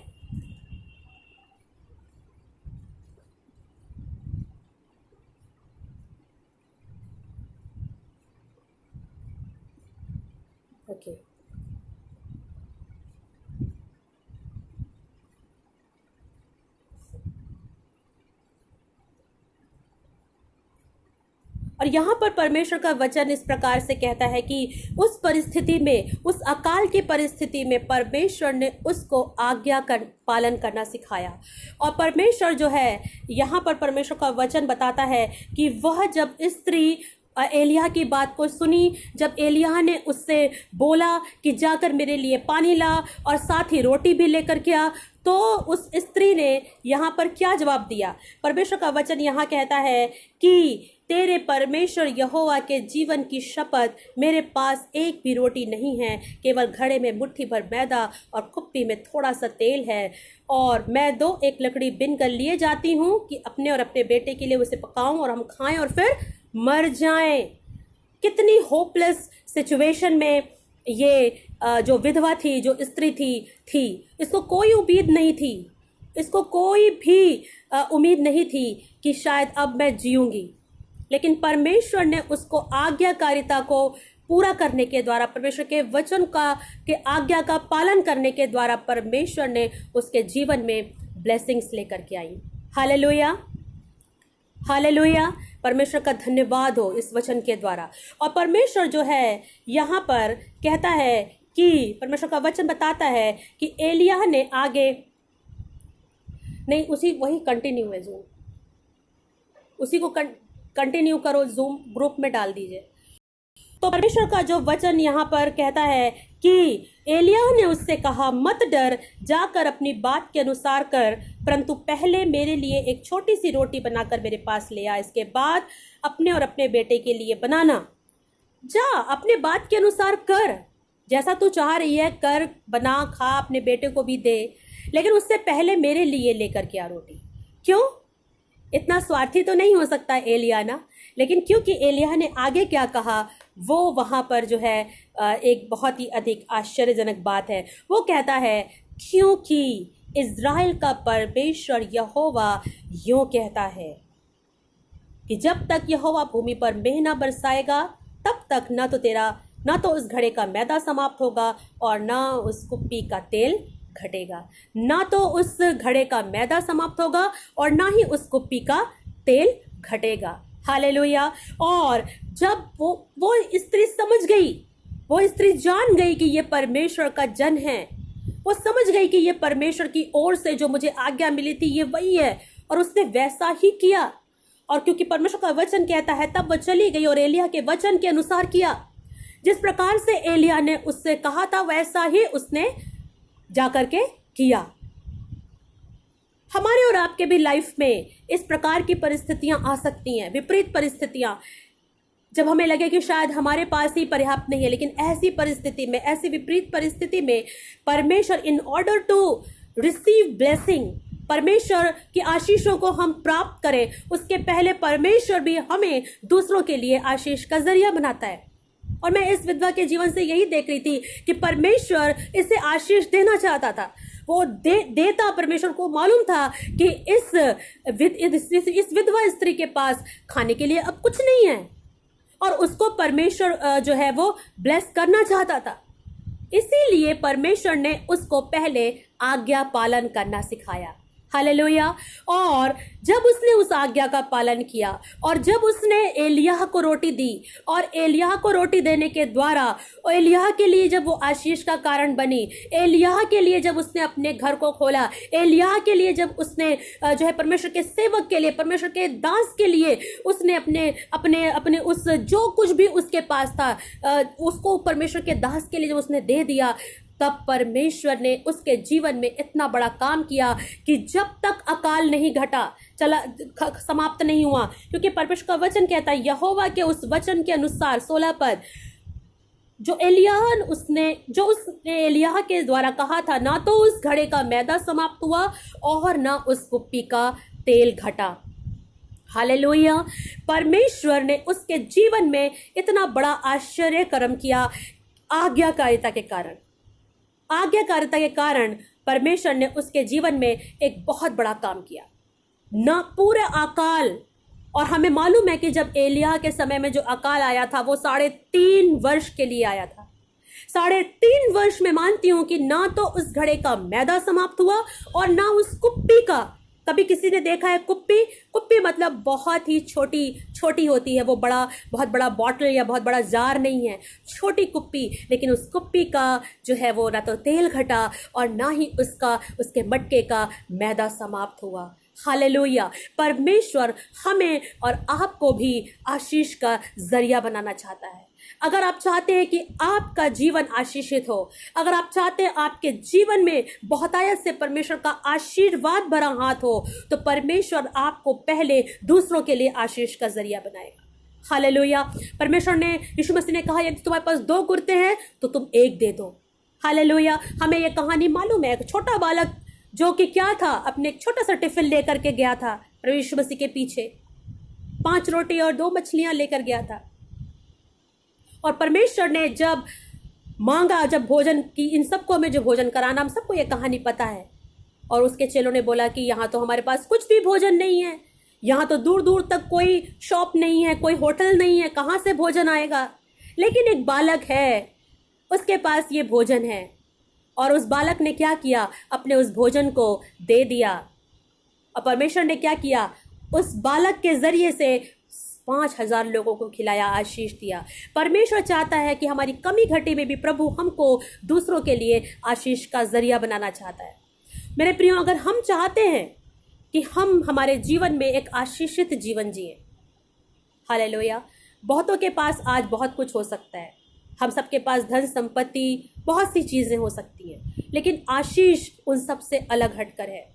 ओके। और यहाँ पर परमेश्वर का वचन इस प्रकार से कहता है कि उस परिस्थिति में, उस अकाल की परिस्थिति में परमेश्वर ने उसको आज्ञा का पालन करना सिखाया। और परमेश्वर जो है, यहाँ पर परमेश्वर का वचन बताता है कि वह जब स्त्री एलिय्याह की बात को सुनी, जब एलिय्याह ने उससे बोला कि जाकर मेरे लिए पानी ला और साथ ही रोटी भी लेकर के आ, तो उस स्त्री ने यहाँ पर क्या जवाब दिया? परमेश्वर का वचन यहाँ कहता है कि तेरे परमेश्वर यहोवा के जीवन की शपथ, मेरे पास एक भी रोटी नहीं है, केवल घड़े में मुट्ठी भर मैदा और कुप्पी में थोड़ा सा तेल है, और मैं एक लकड़ी बिन कर लिए जाती हूँ कि अपने और अपने बेटे के लिए उसे पकाऊं और हम खाएं और फिर मर जाएं। कितनी होपलेस सिचुएशन में ये जो विधवा थी, जो स्त्री थी, इसको कोई उम्मीद नहीं थी, इसको कोई भी उम्मीद नहीं थी कि शायद अब मैं जीऊंगी। लेकिन परमेश्वर ने उसको आज्ञाकारिता को पूरा करने के द्वारा, परमेश्वर के वचन के आज्ञा का पालन करने के द्वारा परमेश्वर ने उसके जीवन में ब्लेसिंग्स लेकर के आई। हालेलुया। हालेलुया। परमेश्वर का धन्यवाद हो इस वचन के द्वारा। और परमेश्वर जो है यहाँ पर कहता है कि परमेश्वर का वचन बताता है कि एलिय्याह ने आगे नहीं, उसी वही कंटिन्यू है, जूम उसी को कंटिन्यू करो, जूम ग्रुप में डाल दीजिए। तो परमेश्वर का जो वचन यहाँ पर कहता है कि एलिय्याह ने उससे कहा, मत डर, जाकर अपनी बात के अनुसार कर, परंतु पहले मेरे लिए एक छोटी सी रोटी बनाकर मेरे पास ले आ, इसके बाद अपने और अपने बेटे के लिए बनाना। जा, अपने बात के अनुसार कर, जैसा तू चाह रही है कर, बना, खा, अपने बेटे को भी दे, लेकिन उससे पहले मेरे लिए लेकर के आ रोटी। क्यों? इतना स्वार्थी तो नहीं हो सकता एलिय्याह ना, लेकिन क्योंकि एलिय्याह ने आगे क्या कहा, वो वहाँ पर जो है एक बहुत ही अधिक आश्चर्यजनक बात है। वो कहता है, क्योंकि इज़राइल का परमेश्वर यहोवा यूं कहता है कि जब तक यहोवा भूमि पर मेंह न बरसाएगा, तब तक न तो उस घड़े का मैदा समाप्त होगा और न उस कुप्पी का तेल घटेगा। ना तो उस घड़े का मैदा समाप्त होगा और ना ही उस कुप्पी का तेल घटेगा। हालेलुया। और जब वो स्त्री समझ गई, वो स्त्री जान गई कि ये परमेश्वर का जन है, वो समझ गई कि ये परमेश्वर की ओर से जो मुझे आज्ञा मिली थी ये वही है, और उसने वैसा ही किया। और क्योंकि परमेश्वर का वचन कहता है, तब वो चली गई और एलिय्याह के वचन के अनुसार किया। जिस प्रकार से एलिय्याह ने उससे कहा था वैसा ही उसने जाकर के किया। हमारे और आपके भी लाइफ में इस प्रकार की परिस्थितियां आ सकती हैं, विपरीत परिस्थितियां, जब हमें लगे कि शायद हमारे पास ही पर्याप्त नहीं है, लेकिन ऐसी परिस्थिति में, ऐसी विपरीत परिस्थिति में परमेश्वर, in order to receive blessing, परमेश्वर की आशीषों को हम प्राप्त करें, उसके पहले परमेश्वर भी हमें दूसरों के लिए आशीष का जरिया बनाता है। और मैं इस विधवा के जीवन से यही देख रही थी कि परमेश्वर इसे आशीष देना चाहता था। वो देता, परमेश्वर को मालूम था कि इस विधवा स्त्री के पास खाने के लिए अब कुछ नहीं है, और उसको परमेश्वर जो है वो ब्लेस करना चाहता था। इसीलिए परमेश्वर ने उसको पहले आज्ञा पालन करना सिखाया। हालेलुया। और जब उसने उस आज्ञा का पालन किया और जब उसने एलिय्याह को रोटी दी, और एलिय्याह को रोटी देने के द्वारा एलिय्याह के लिए जब वो आशीष का कारण बनी, एलिय्याह के लिए जब उसने अपने घर को खोला, एलिय्याह के लिए जब उसने जो है परमेश्वर के सेवक के लिए, परमेश्वर के दास के लिए उसने अपने अपने अपने उस जो कुछ भी उसके पास था उसको परमेश्वर के दास के लिए जब उसने दे दिया, तब परमेश्वर ने उसके जीवन में इतना बड़ा काम किया कि जब तक अकाल नहीं घटा, समाप्त नहीं हुआ। क्योंकि परमेश्वर का वचन कहता है, यहोवा के उस वचन के अनुसार 16 पद, जो उसने एलिय्याह के द्वारा कहा था, ना तो उस घड़े का मैदा समाप्त हुआ और ना उस कुप्पी का तेल घटा। हालेलुया। परमेश्वर ने उसके जीवन में इतना बड़ा आश्चर्य कर्म किया आज्ञाकारिता के कारण। आज्ञाकारिता के कारण परमेश्वर ने उसके जीवन में एक बहुत बड़ा काम किया। न पूरे अकाल, और हमें मालूम है कि जब एलिय्याह के समय में जो अकाल आया था वो 3.5 वर्ष के लिए आया था। 3.5 वर्ष में मानती हूं कि ना तो उस घड़े का मैदा समाप्त हुआ और ना उस कुप्पी का। कभी किसी ने देखा है कुप्पी? कुप्पी मतलब बहुत ही छोटी होती है, वो बहुत बड़ा बॉटल या बहुत बड़ा जार नहीं है, छोटी कुप्पी। लेकिन उस कुप्पी का जो है वो ना तो तेल घटा और ना ही उसके मटके का मैदा समाप्त हुआ। हालेलुया। परमेश्वर हमें और आपको भी आशीष का जरिया बनाना चाहता है। अगर आप चाहते हैं कि आपका जीवन आशीषित हो, अगर आप चाहते हैं आपके जीवन में बहुतायत से परमेश्वर का आशीर्वाद भरा हाथ हो, तो परमेश्वर आपको पहले दूसरों के लिए आशीष का जरिया बनाएगा। हालेलुया। परमेश्वर ने, यीशु मसीह ने कहा, यदि तुम्हारे पास 2 कुर्ते हैं तो तुम 1 दे दो। हालेलुया। हमें यह कहानी मालूम है, एक छोटा बालक जो कि क्या था, अपने एक छोटा सा टिफिन लेकर के गया था प्रभु यीशु मसीह के पीछे, 5 रोटी और 2 मछलियां लेकर गया था। और परमेश्वर ने जब मांगा, जब भोजन की, इन सबको हमें जो भोजन कराना, हम सबको ये कहानी पता है। और उसके चेलों ने बोला कि यहाँ तो हमारे पास कुछ भी भोजन नहीं है, यहाँ तो दूर दूर तक कोई शॉप नहीं है, कोई होटल नहीं है, कहाँ से भोजन आएगा। लेकिन एक बालक है, उसके पास ये भोजन है। और उस बालक ने क्या किया, अपने उस भोजन को दे दिया। और परमेश्वर ने क्या किया, उस बालक के जरिए से 5,000 लोगों को खिलाया, आशीष दिया। परमेश्वर चाहता है कि हमारी कमी घटी में भी प्रभु हमको दूसरों के लिए आशीष का जरिया बनाना चाहता है। मेरे प्रियो, अगर हम चाहते हैं कि हम हमारे जीवन में एक आशीषित जीवन जिए, हालेलुया। बहुतों के पास आज बहुत कुछ हो सकता है, हम सबके पास धन संपत्ति, बहुत सी चीज़ें हो सकती हैं, लेकिन आशीष उन सब से अलग हटकर है।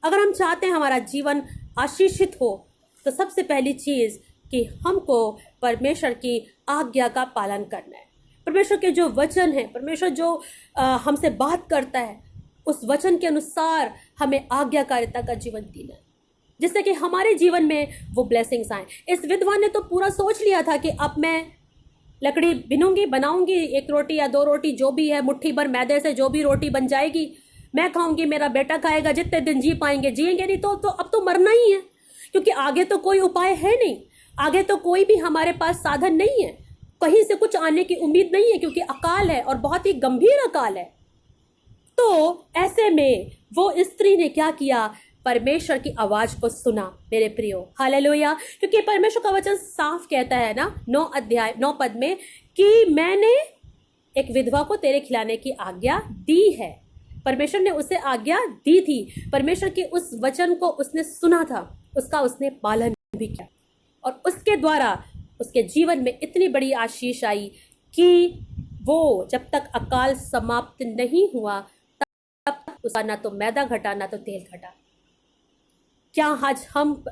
अगर हम चाहते हैं हमारा जीवन आशीषित हो, तो सबसे पहली चीज़ कि हमको परमेश्वर की आज्ञा का पालन करना है। परमेश्वर के जो वचन है, परमेश्वर जो हमसे बात करता है, उस वचन के अनुसार हमें आज्ञाकारिता का जीवन जीना है, जिससे कि हमारे जीवन में वो ब्लेसिंग्स आए। इस विधवा ने तो पूरा सोच लिया था कि अब मैं लकड़ी बिनूंगी, बनाऊंगी, 1 रोटी या 2 रोटी जो भी है, मुट्ठी भर मैदे से जो भी रोटी बन जाएगी मैं खाऊंगी, मेरा बेटा खाएगा, जितने दिन जी पाएंगे जिएंगे, नहीं तो अब तो मरना ही है, क्योंकि आगे तो कोई उपाय है नहीं, आगे तो कोई भी हमारे पास साधन नहीं है, कहीं से कुछ आने की उम्मीद नहीं है, क्योंकि अकाल है और बहुत ही गंभीर अकाल है। तो ऐसे में वो स्त्री ने क्या किया? परमेश्वर की आवाज को सुना। मेरे प्रियो, हालेलुया। क्योंकि परमेश्वर का वचन साफ कहता है ना, 9 पद में, कि मैंने एक विधवा को तेरे खिलाने की आज्ञा दी है। परमेश्वर ने उसे आज्ञा दी थी, परमेश्वर के उस वचन को उसने सुना था, उसका उसने पालन भी किया, और उसके द्वारा उसके जीवन में इतनी बड़ी आशीष आई कि वो जब तक अकाल समाप्त नहीं हुआ तब तक उसका ना तो मैदा घटा ना तो तेल घटा। क्या आज हम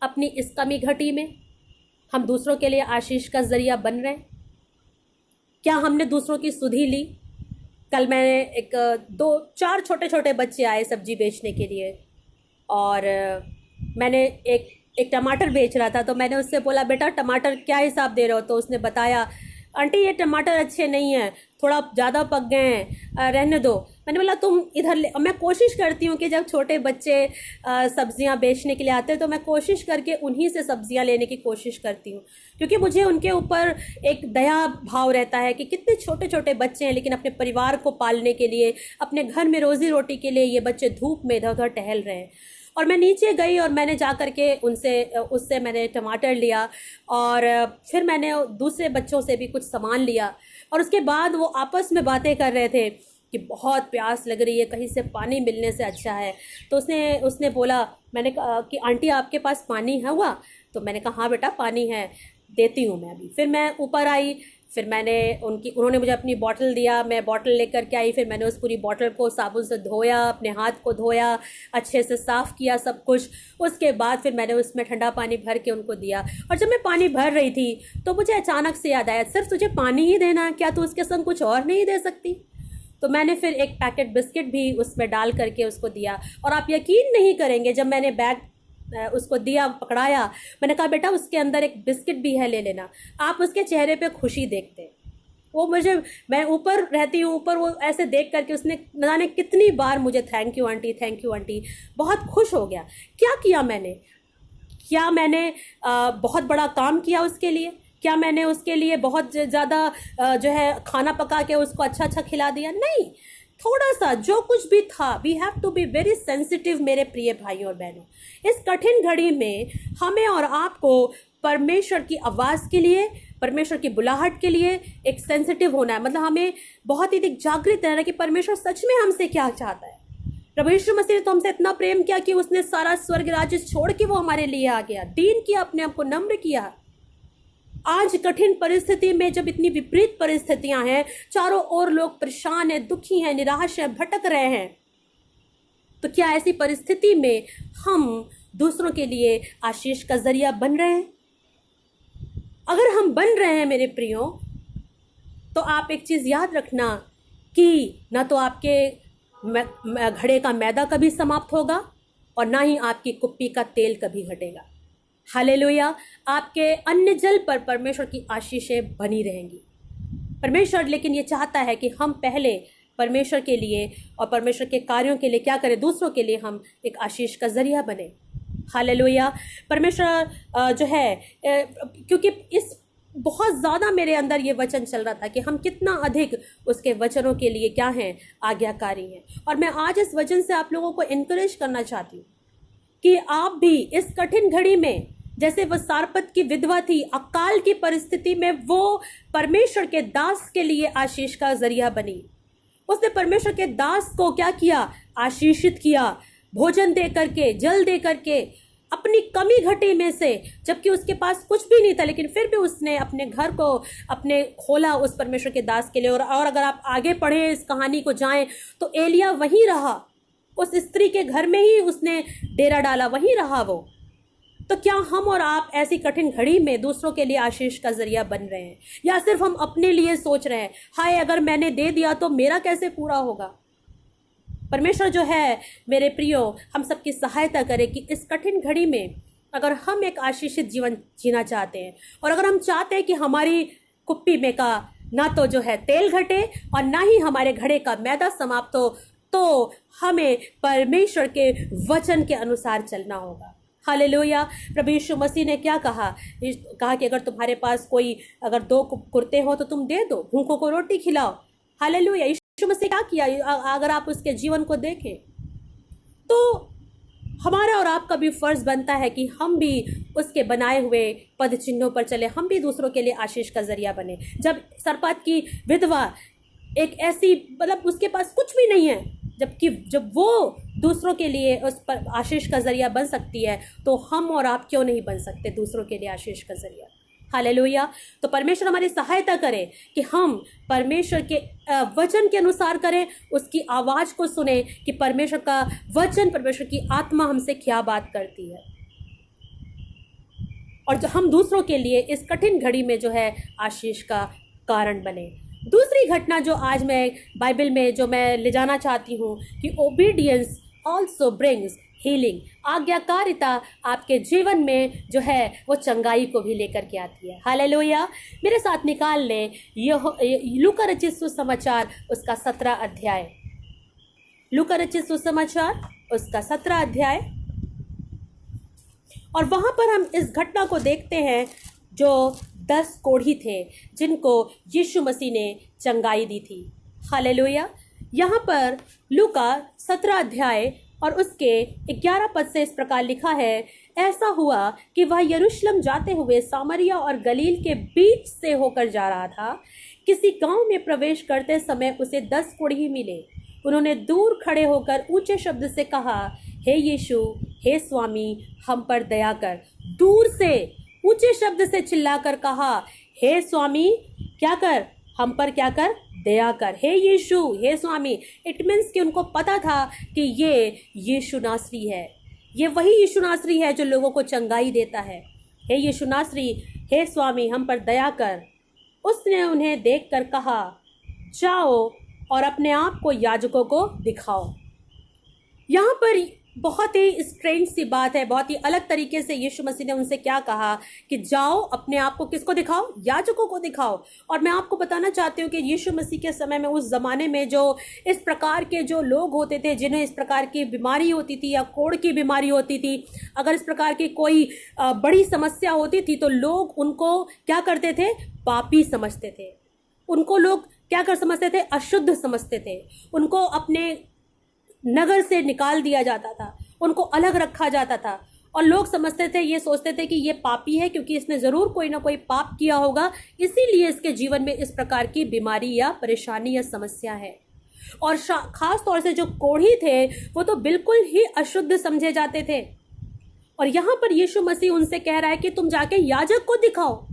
अपनी इस कमी घटी में हम दूसरों के लिए आशीष का जरिया बन रहे हैं? क्या हमने दूसरों की सुधि ली? कल मैंने 2-4 छोटे छोटे बच्चे आए सब्जी बेचने के लिए, और मैंने एक टमाटर बेच रहा था, तो मैंने उससे बोला, बेटा टमाटर क्या हिसाब दे रहे हो? तो उसने बताया, आंटी ये टमाटर अच्छे नहीं हैं, थोड़ा ज़्यादा पक गए हैं, रहने दो। मैंने बोला तुम इधर ले। मैं कोशिश करती हूँ कि जब छोटे बच्चे सब्जियाँ बेचने के लिए आते हैं तो मैं कोशिश करके उन्हीं से सब्जियाँ लेने की कोशिश करती हूँ, क्योंकि मुझे उनके ऊपर एक दया भाव रहता है कि कितने छोटे छोटे बच्चे हैं, लेकिन अपने परिवार को पालने के लिए, अपने घर में रोजी रोटी के लिए ये बच्चे धूप में इधर उधर टहल रहे हैं। और मैं नीचे गई और मैंने जा कर के उससे मैंने टमाटर लिया, और फिर मैंने दूसरे बच्चों से भी कुछ सामान लिया, और उसके बाद वो आपस में बातें कर रहे थे कि बहुत प्यास लग रही है, कहीं से पानी मिलने से अच्छा है। तो उसने बोला, मैंने कहा कि आंटी आपके पास पानी है हुआ? तो मैंने कहा हाँ बेटा पानी है, देती हूँ मैं अभी। फिर मैं ऊपर आई, फिर उन्होंने मुझे अपनी बॉटल दिया, मैं बॉटल लेकर के आई। फिर मैंने उस पूरी बॉटल को साबुन से धोया, अपने हाथ को धोया, अच्छे से साफ़ किया सब कुछ। उसके बाद फिर मैंने उसमें ठंडा पानी भर के उनको दिया। और जब मैं पानी भर रही थी तो मुझे अचानक से याद आया, सिर्फ तुझे पानी ही देना है क्या? तू उसके संग कुछ और नहीं दे सकती? तो मैंने फिर एक पैकेट बिस्किट भी उसमें डाल करके उसको दिया। और आप यकीन नहीं करेंगे, जब मैंने बैग उसको दिया, पकड़ाया, मैंने कहा बेटा उसके अंदर एक बिस्किट भी है, ले लेना। आप उसके चेहरे पे खुशी देखते, वो मैं ऊपर रहती हूँ, ऊपर वो ऐसे देख करके उसने न जाने कितनी बार मुझे thank you aunty, thank you aunty, बहुत खुश हो गया। क्या किया मैंने? क्या मैंने बहुत बड़ा काम किया उसके लिए? क्या मैंने उसके लिए बहुत ज़्यादा जो है खाना पका के उसको अच्छा अच्छा खिला दिया? नहीं, थोड़ा सा जो कुछ भी था। We have to be very sensitive मेरे प्रिय भाइयों और बहनों। इस कठिन घड़ी में हमें और आपको परमेश्वर की आवाज़ के लिए, परमेश्वर की बुलाहट के लिए एक सेंसिटिव होना है। मतलब हमें बहुत ही जागृत रहना है कि परमेश्वर सच में हमसे क्या चाहता है। प्रभु यीशु मसीह ने तो हमसे इतना प्रेम किया कि उसने सारा स्वर्ग राज्य छोड़ के वो हमारे लिए आ गया, दीन किया, अपने आप को नम्र किया। आज कठिन परिस्थिति में, जब इतनी विपरीत परिस्थितियां हैं, चारों ओर लोग परेशान हैं, दुखी हैं, निराश हैं, भटक रहे हैं, तो क्या ऐसी परिस्थिति में हम दूसरों के लिए आशीष का जरिया बन रहे हैं? अगर हम बन रहे हैं मेरे प्रियो, तो आप एक चीज याद रखना कि ना तो आपके घड़े का मैदा कभी समाप्त होगा और ना ही आपकी कुप्पी का तेल कभी घटेगा। हालेलुया। आपके अन्न जल पर परमेश्वर की आशीषें बनी रहेंगी। परमेश्वर लेकिन ये चाहता है कि हम पहले परमेश्वर के लिए और परमेश्वर के कार्यों के लिए क्या करें? दूसरों के लिए हम एक आशीष का जरिया बने। हालेलुया। परमेश्वर जो है, क्योंकि इस बहुत ज़्यादा मेरे अंदर ये वचन चल रहा था कि हम कितना अधिक उसके वचनों के लिए क्या हैं? आज्ञाकारी हैं। और मैं आज इस वचन से आप लोगों को इनकरेज करना चाहती हूँ कि आप भी इस कठिन घड़ी में, जैसे वह सारपत की विधवा थी, अकाल की परिस्थिति में वो परमेश्वर के दास के लिए आशीष का जरिया बनी। उसने परमेश्वर के दास को क्या किया? आशीषित किया, भोजन दे करके, जल दे करके, अपनी कमी घटी में से, जबकि उसके पास कुछ भी नहीं था, लेकिन फिर भी उसने अपने घर को अपने खोला उस परमेश्वर के दास के लिए। और अगर आप आगे पढ़े इस कहानी को जाएं तो एलिया वहीं रहा, उस स्त्री के घर में ही उसने डेरा डाला, वहीं रहा वो। तो क्या हम और आप ऐसी कठिन घड़ी में दूसरों के लिए आशीष का जरिया बन रहे हैं, या सिर्फ हम अपने लिए सोच रहे हैं, हाय अगर मैंने दे दिया तो मेरा कैसे पूरा होगा? परमेश्वर जो है मेरे प्रियो, हम सबकी सहायता करे कि इस कठिन घड़ी में अगर हम एक आशीषित जीवन जीना चाहते हैं, और अगर हम चाहते हैं कि हमारी कुप्पी में का ना तो जो है तेल घटे और ना ही हमारे घड़े का मैदा समाप्त हो, तो हमें परमेश्वर के वचन के अनुसार चलना होगा। हालेलुया। प्रभु यीशु मसीह ने क्या कहा कि अगर तुम्हारे पास कोई अगर 2 कुर्ते हो तो तुम दे दो, भूखों को रोटी खिलाओ। हालेलुया। यीशु मसीह क्या किया? अगर आप उसके जीवन को देखें तो हमारा और आपका भी फर्ज बनता है कि हम भी उसके बनाए हुए पद चिन्हों पर चले, हम भी दूसरों के लिए आशीष का जरिया बने। जब सरपत की विधवा एक ऐसी, मतलब उसके पास कुछ भी नहीं है, जबकि जब वो दूसरों के लिए उस पर आशीष का जरिया बन सकती है, तो हम और आप क्यों नहीं बन सकते दूसरों के लिए आशीष का जरिया? हालेलुया। तो परमेश्वर हमारी सहायता करे कि हम परमेश्वर के वचन के अनुसार करें, उसकी आवाज को सुने कि परमेश्वर का वचन, परमेश्वर की आत्मा हमसे क्या बात करती है, और जो हम दूसरों के लिए इस कठिन घड़ी में जो है आशीष का कारण बने। दूसरी घटना जो आज मैं बाइबल में जो मैं ले जाना चाहती हूँ कि ओबीडियंस ऑल्सो ब्रिंग्स हीलिंग, आज्ञाकारिता आपके जीवन में जो है वो चंगाई को भी लेकर के आती है। हालेलुया। मेरे साथ निकाल लें लूका रचित सुसमाचार उसका 17 अध्याय। लूका रचित सुसमाचार उसका 17 अध्याय, और वहां पर हम इस घटना को देखते हैं जो 10 कोढ़ी थे जिनको यीशु मसीह ने चंगाई दी थी। हालेलुया। यहाँ पर लूका 17 अध्याय और उसके 11 पद से इस प्रकार लिखा है, ऐसा हुआ कि वह यरूशलेम जाते हुए सामरिया और गलील के बीच से होकर जा रहा था। किसी गांव में प्रवेश करते समय उसे 10 कोढ़ी मिले। उन्होंने दूर खड़े होकर ऊंचे शब्द से कहा, हे यीशु, हे स्वामी, हम पर दया कर। दूर से ऊंचे शब्द से चिल्लाकर कहा, हे स्वामी, क्या कर, हम पर क्या कर, दया कर। हे यीशु, हे स्वामी। इट मीन्स कि उनको पता था कि ये यीशु नासरी है, ये वही यीशु नासरी है जो लोगों को चंगाई देता है। हे यीशु नासरी, हे स्वामी, हम पर दया कर। उसने उन्हें देखकर कहा, जाओ और अपने आप को याजकों को दिखाओ। यहाँ पर बहुत ही स्ट्रेंज सी बात है, बहुत ही अलग तरीके से यीशु मसीह ने उनसे क्या कहा कि जाओ अपने आप को किसको दिखाओ, याजकों को दिखाओ। और मैं आपको बताना चाहती हूँ कि यीशु मसीह के समय में, उस ज़माने में जो इस प्रकार के जो लोग होते थे जिन्हें इस प्रकार की बीमारी होती थी या कोढ़ की बीमारी होती थी, अगर इस प्रकार की कोई बड़ी समस्या होती थी तो लोग उनको क्या करते थे, पापी समझते थे। उनको लोग क्या कर समझते थे, अशुद्ध समझते थे। उनको अपने नगर से निकाल दिया जाता था, उनको अलग रखा जाता था, और लोग समझते थे, ये सोचते थे कि ये पापी है क्योंकि इसने ज़रूर कोई ना कोई पाप किया होगा, इसीलिए इसके जीवन में इस प्रकार की बीमारी या परेशानी या समस्या है। और खास तौर से जो कोढ़ी थे वो तो बिल्कुल ही अशुद्ध समझे जाते थे। और यहाँ पर यीशु मसीह उनसे कह रहा है कि तुम जाके याजक को दिखाओ।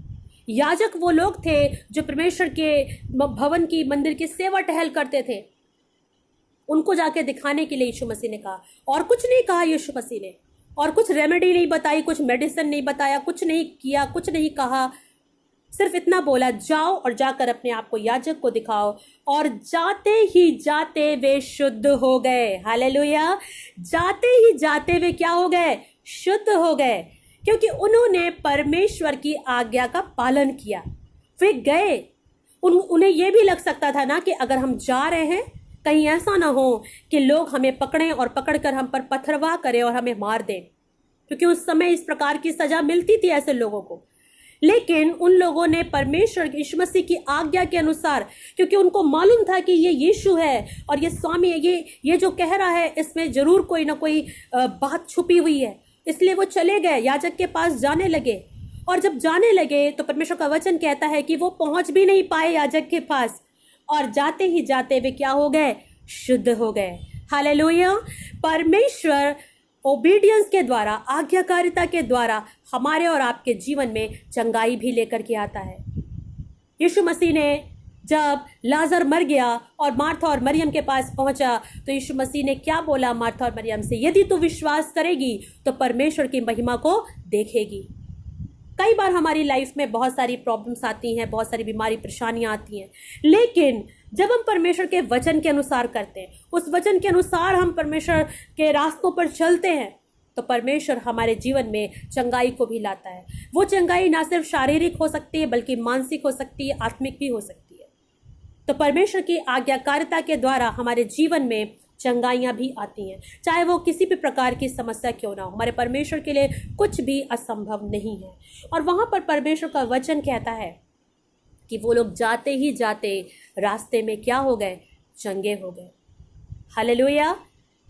याजक वो लोग थे जो परमेश्वर के भवन की, मंदिर की सेवा टहल करते थे। उनको जाके दिखाने के लिए यीशु मसीह ने कहा, और कुछ नहीं कहा यीशु मसीह ने, और कुछ रेमेडी नहीं बताई, कुछ मेडिसिन नहीं बताया, कुछ नहीं किया, कुछ नहीं कहा। सिर्फ इतना बोला, जाओ और जाकर अपने आप को याजक को दिखाओ। और जाते ही जाते वे शुद्ध हो गए। हालेलुया। जाते ही जाते वे क्या हो गए, शुद्ध हो गए, क्योंकि उन्होंने परमेश्वर की आज्ञा का पालन किया। वे गए। उन्हें यह भी लग सकता था ना कि अगर हम जा रहे हैं, कहीं ऐसा ना हो कि लोग हमें पकड़ें और पकड़कर हम पर पथरवाह करें और हमें मार दें, क्योंकि उस समय इस प्रकार की सजा मिलती थी ऐसे लोगों को। लेकिन उन लोगों ने परमेश्वर यीशु मसीह की आज्ञा के अनुसार, क्योंकि उनको मालूम था कि ये यीशु है और ये स्वामी है, ये जो कह रहा है इसमें जरूर कोई ना कोई बात छुपी हुई है, इसलिए वो चले गए, याजक के पास जाने लगे। और जब जाने लगे तो परमेश्वर का वचन कहता है कि वो पहुंच भी नहीं पाए याजक के पास, और जाते ही जाते वे क्या हो गए? शुद्ध हो गए। हालेलुया। परमेश्वर ओबीडियंस के द्वारा, आज्ञाकारिता के द्वारा हमारे और आपके जीवन में चंगाई भी लेकर के आता है। यीशु मसीह ने जब लाजर मर गया और मार्था और मरियम के पास पहुंचा तो यीशु मसीह ने क्या बोला मार्था और मरियम से? यदि तू विश्वास करेगी तो परमेश्वर की महिमा को देखेगी। कई बार हमारी लाइफ में बहुत सारी प्रॉब्लम्स आती हैं, बहुत सारी बीमारी परेशानियां आती हैं, लेकिन जब हम परमेश्वर के वचन के अनुसार करते हैं, उस वचन के अनुसार हम परमेश्वर के रास्तों पर चलते हैं, तो परमेश्वर हमारे जीवन में चंगाई को भी लाता है। वो चंगाई ना सिर्फ शारीरिक हो सकती है बल्कि मानसिक हो सकती है, आत्मिक भी हो सकती है। तो परमेश्वर की आज्ञाकारिता के द्वारा हमारे जीवन में चंगाइयां भी आती हैं, चाहे वो किसी भी प्रकार की समस्या क्यों ना हो। हमारे परमेश्वर के लिए कुछ भी असंभव नहीं है। और वहां पर परमेश्वर का वचन कहता है कि वो लोग जाते ही जाते रास्ते में क्या हो गए? चंगे हो गए। Hallelujah,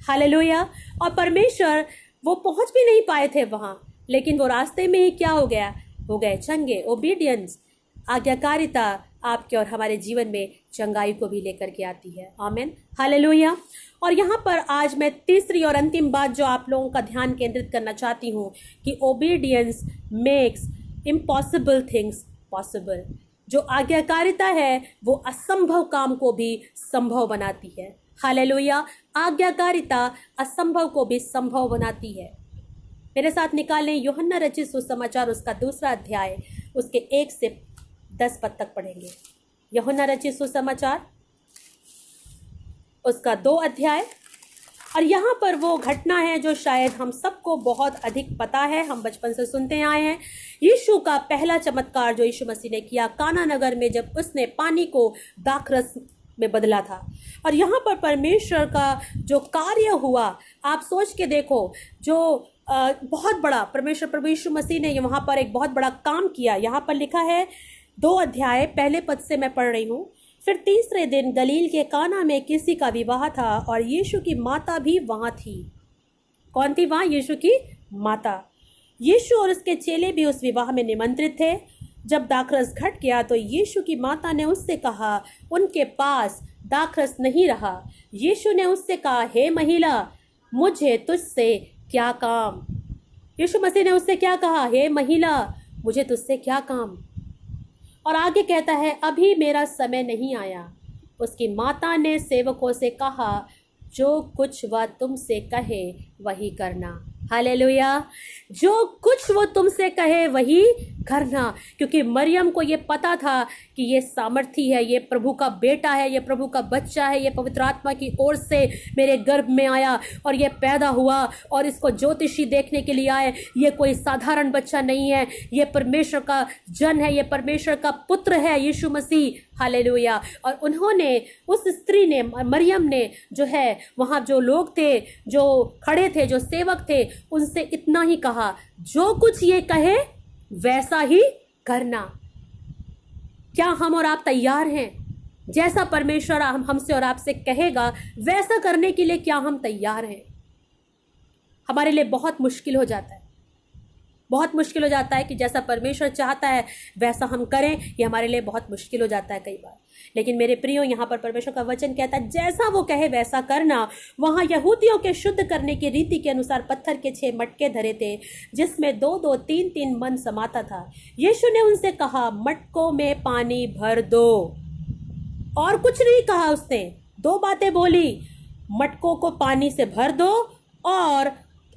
hallelujah. और परमेश्वर वो पहुंच भी नहीं पाए थे वहां, लेकिन वो रास्ते में ही क्या हो गया? हो गए चंगे। ओबीडियंस, आज्ञाकारिता आपके और हमारे जीवन में चंगाई को भी लेकर के आती है। आमीन, हालेलुया। और यहाँ पर आज मैं तीसरी और अंतिम बात जो आप लोगों का ध्यान केंद्रित करना चाहती हूँ कि obedience makes impossible things possible. जो आज्ञाकारिता है वो असंभव काम को भी संभव बनाती है। हालेलुया। आज्ञाकारिता असंभव को भी संभव बनाती है। मेरे साथ निकालें यूहन्ना रचित सुसमाचार उसका 2 अध्याय, उसके 1 से 10 पद तक पढ़ेंगे। यूहन्ना रचित सुसमाचार उसका 2 अध्याय। और यहाँ पर वो घटना है जो शायद हम सबको बहुत अधिक पता है, हम बचपन से सुनते आए हैं। यीशु का पहला चमत्कार जो यीशु मसीह ने किया काना नगर में, जब उसने पानी को दाखरस में बदला था। और यहाँ पर परमेश्वर का जो कार्य हुआ, आप सोच के देखो, जो बहुत बड़ा परमेश्वर प्रभु यीशु मसीह ने वहाँ पर एक बहुत बड़ा काम किया। यहाँ पर लिखा है 2 अध्याय पहले पद से मैं पढ़ रही हूँ। फिर तीसरे दिन गलील के काना में किसी का विवाह था और यीशु की माता भी वहाँ थी। कौन थी वहाँ? यीशु की माता। यीशु और उसके चेले भी उस विवाह में निमंत्रित थे। जब दाखरस घट गया तो यीशु की माता ने उससे कहा, उनके पास दाखरस नहीं रहा। यीशु ने उससे कहा, हे महिला, मुझे तुझसे क्या काम? यीशु मसीह ने उससे क्या कहा? हे महिला, मुझे तुझसे क्या काम? और आगे कहता है, अभी मेरा समय नहीं आया। उसकी माता ने सेवकों से कहा, जो कुछ वह तुमसे कहे वही करना। हालेलुया। जो कुछ वो तुमसे कहे वही करना, क्योंकि मरियम को ये पता था कि ये सामर्थी है, ये प्रभु का बेटा है, ये प्रभु का बच्चा है, ये पवित्र आत्मा की ओर से मेरे गर्भ में आया और ये पैदा हुआ और इसको ज्योतिषी देखने के लिए आए। ये कोई साधारण बच्चा नहीं है, ये परमेश्वर का जन है, ये परमेश्वर का पुत्र है, यीशु मसीह। हालेलुया। और उन्होंने, उस स्त्री ने, मरियम ने जो है, वहाँ जो लोग थे, जो खड़े थे, जो सेवक थे, उनसे इतना ही कहा, जो कुछ ये कहे वैसा ही करना। क्या हम और आप तैयार हैं? जैसा परमेश्वर हमसे और आपसे कहेगा वैसा करने के लिए क्या हम तैयार हैं? हमारे लिए बहुत मुश्किल हो जाता है, बहुत मुश्किल हो जाता है कि जैसा परमेश्वर चाहता है वैसा हम करें। ये हमारे लिए बहुत मुश्किल हो जाता है कई बार। लेकिन मेरे प्रियो, यहाँ पर परमेश्वर का वचन कहता है, जैसा वो कहे वैसा करना। वहाँ यहूदियों के शुद्ध करने की रीति के अनुसार पत्थर के 6 मटके धरे थे, जिसमें 2-2, 3-3 मन समाता था। यीशु ने उनसे कहा, मटकों में पानी भर दो। और कुछ नहीं कहा उसने, 2 बातें बोली, मटकों को पानी से भर दो और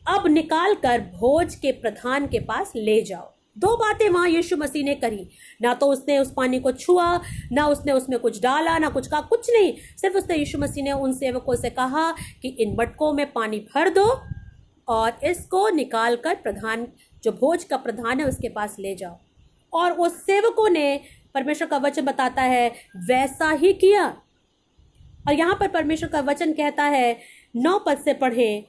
अब निकाल कर भोज के प्रधान के पास ले जाओ। 2 बातें वहां यीशु मसीह ने करी। ना तो उसने उस पानी को छुआ, ना उसने उसमें कुछ डाला, ना कुछ कहा, कुछ नहीं। सिर्फ उसने, यीशु मसीह ने उन सेवकों से कहा कि इन मटकों में पानी भर दो और इसको निकाल कर प्रधान, जो भोज का प्रधान है, उसके पास ले जाओ। और उस सेवकों ने, परमेश्वर का वचन बताता है, वैसा ही किया। और यहाँ पर परमेश्वर का वचन कहता है, 9 पद से पढ़ें,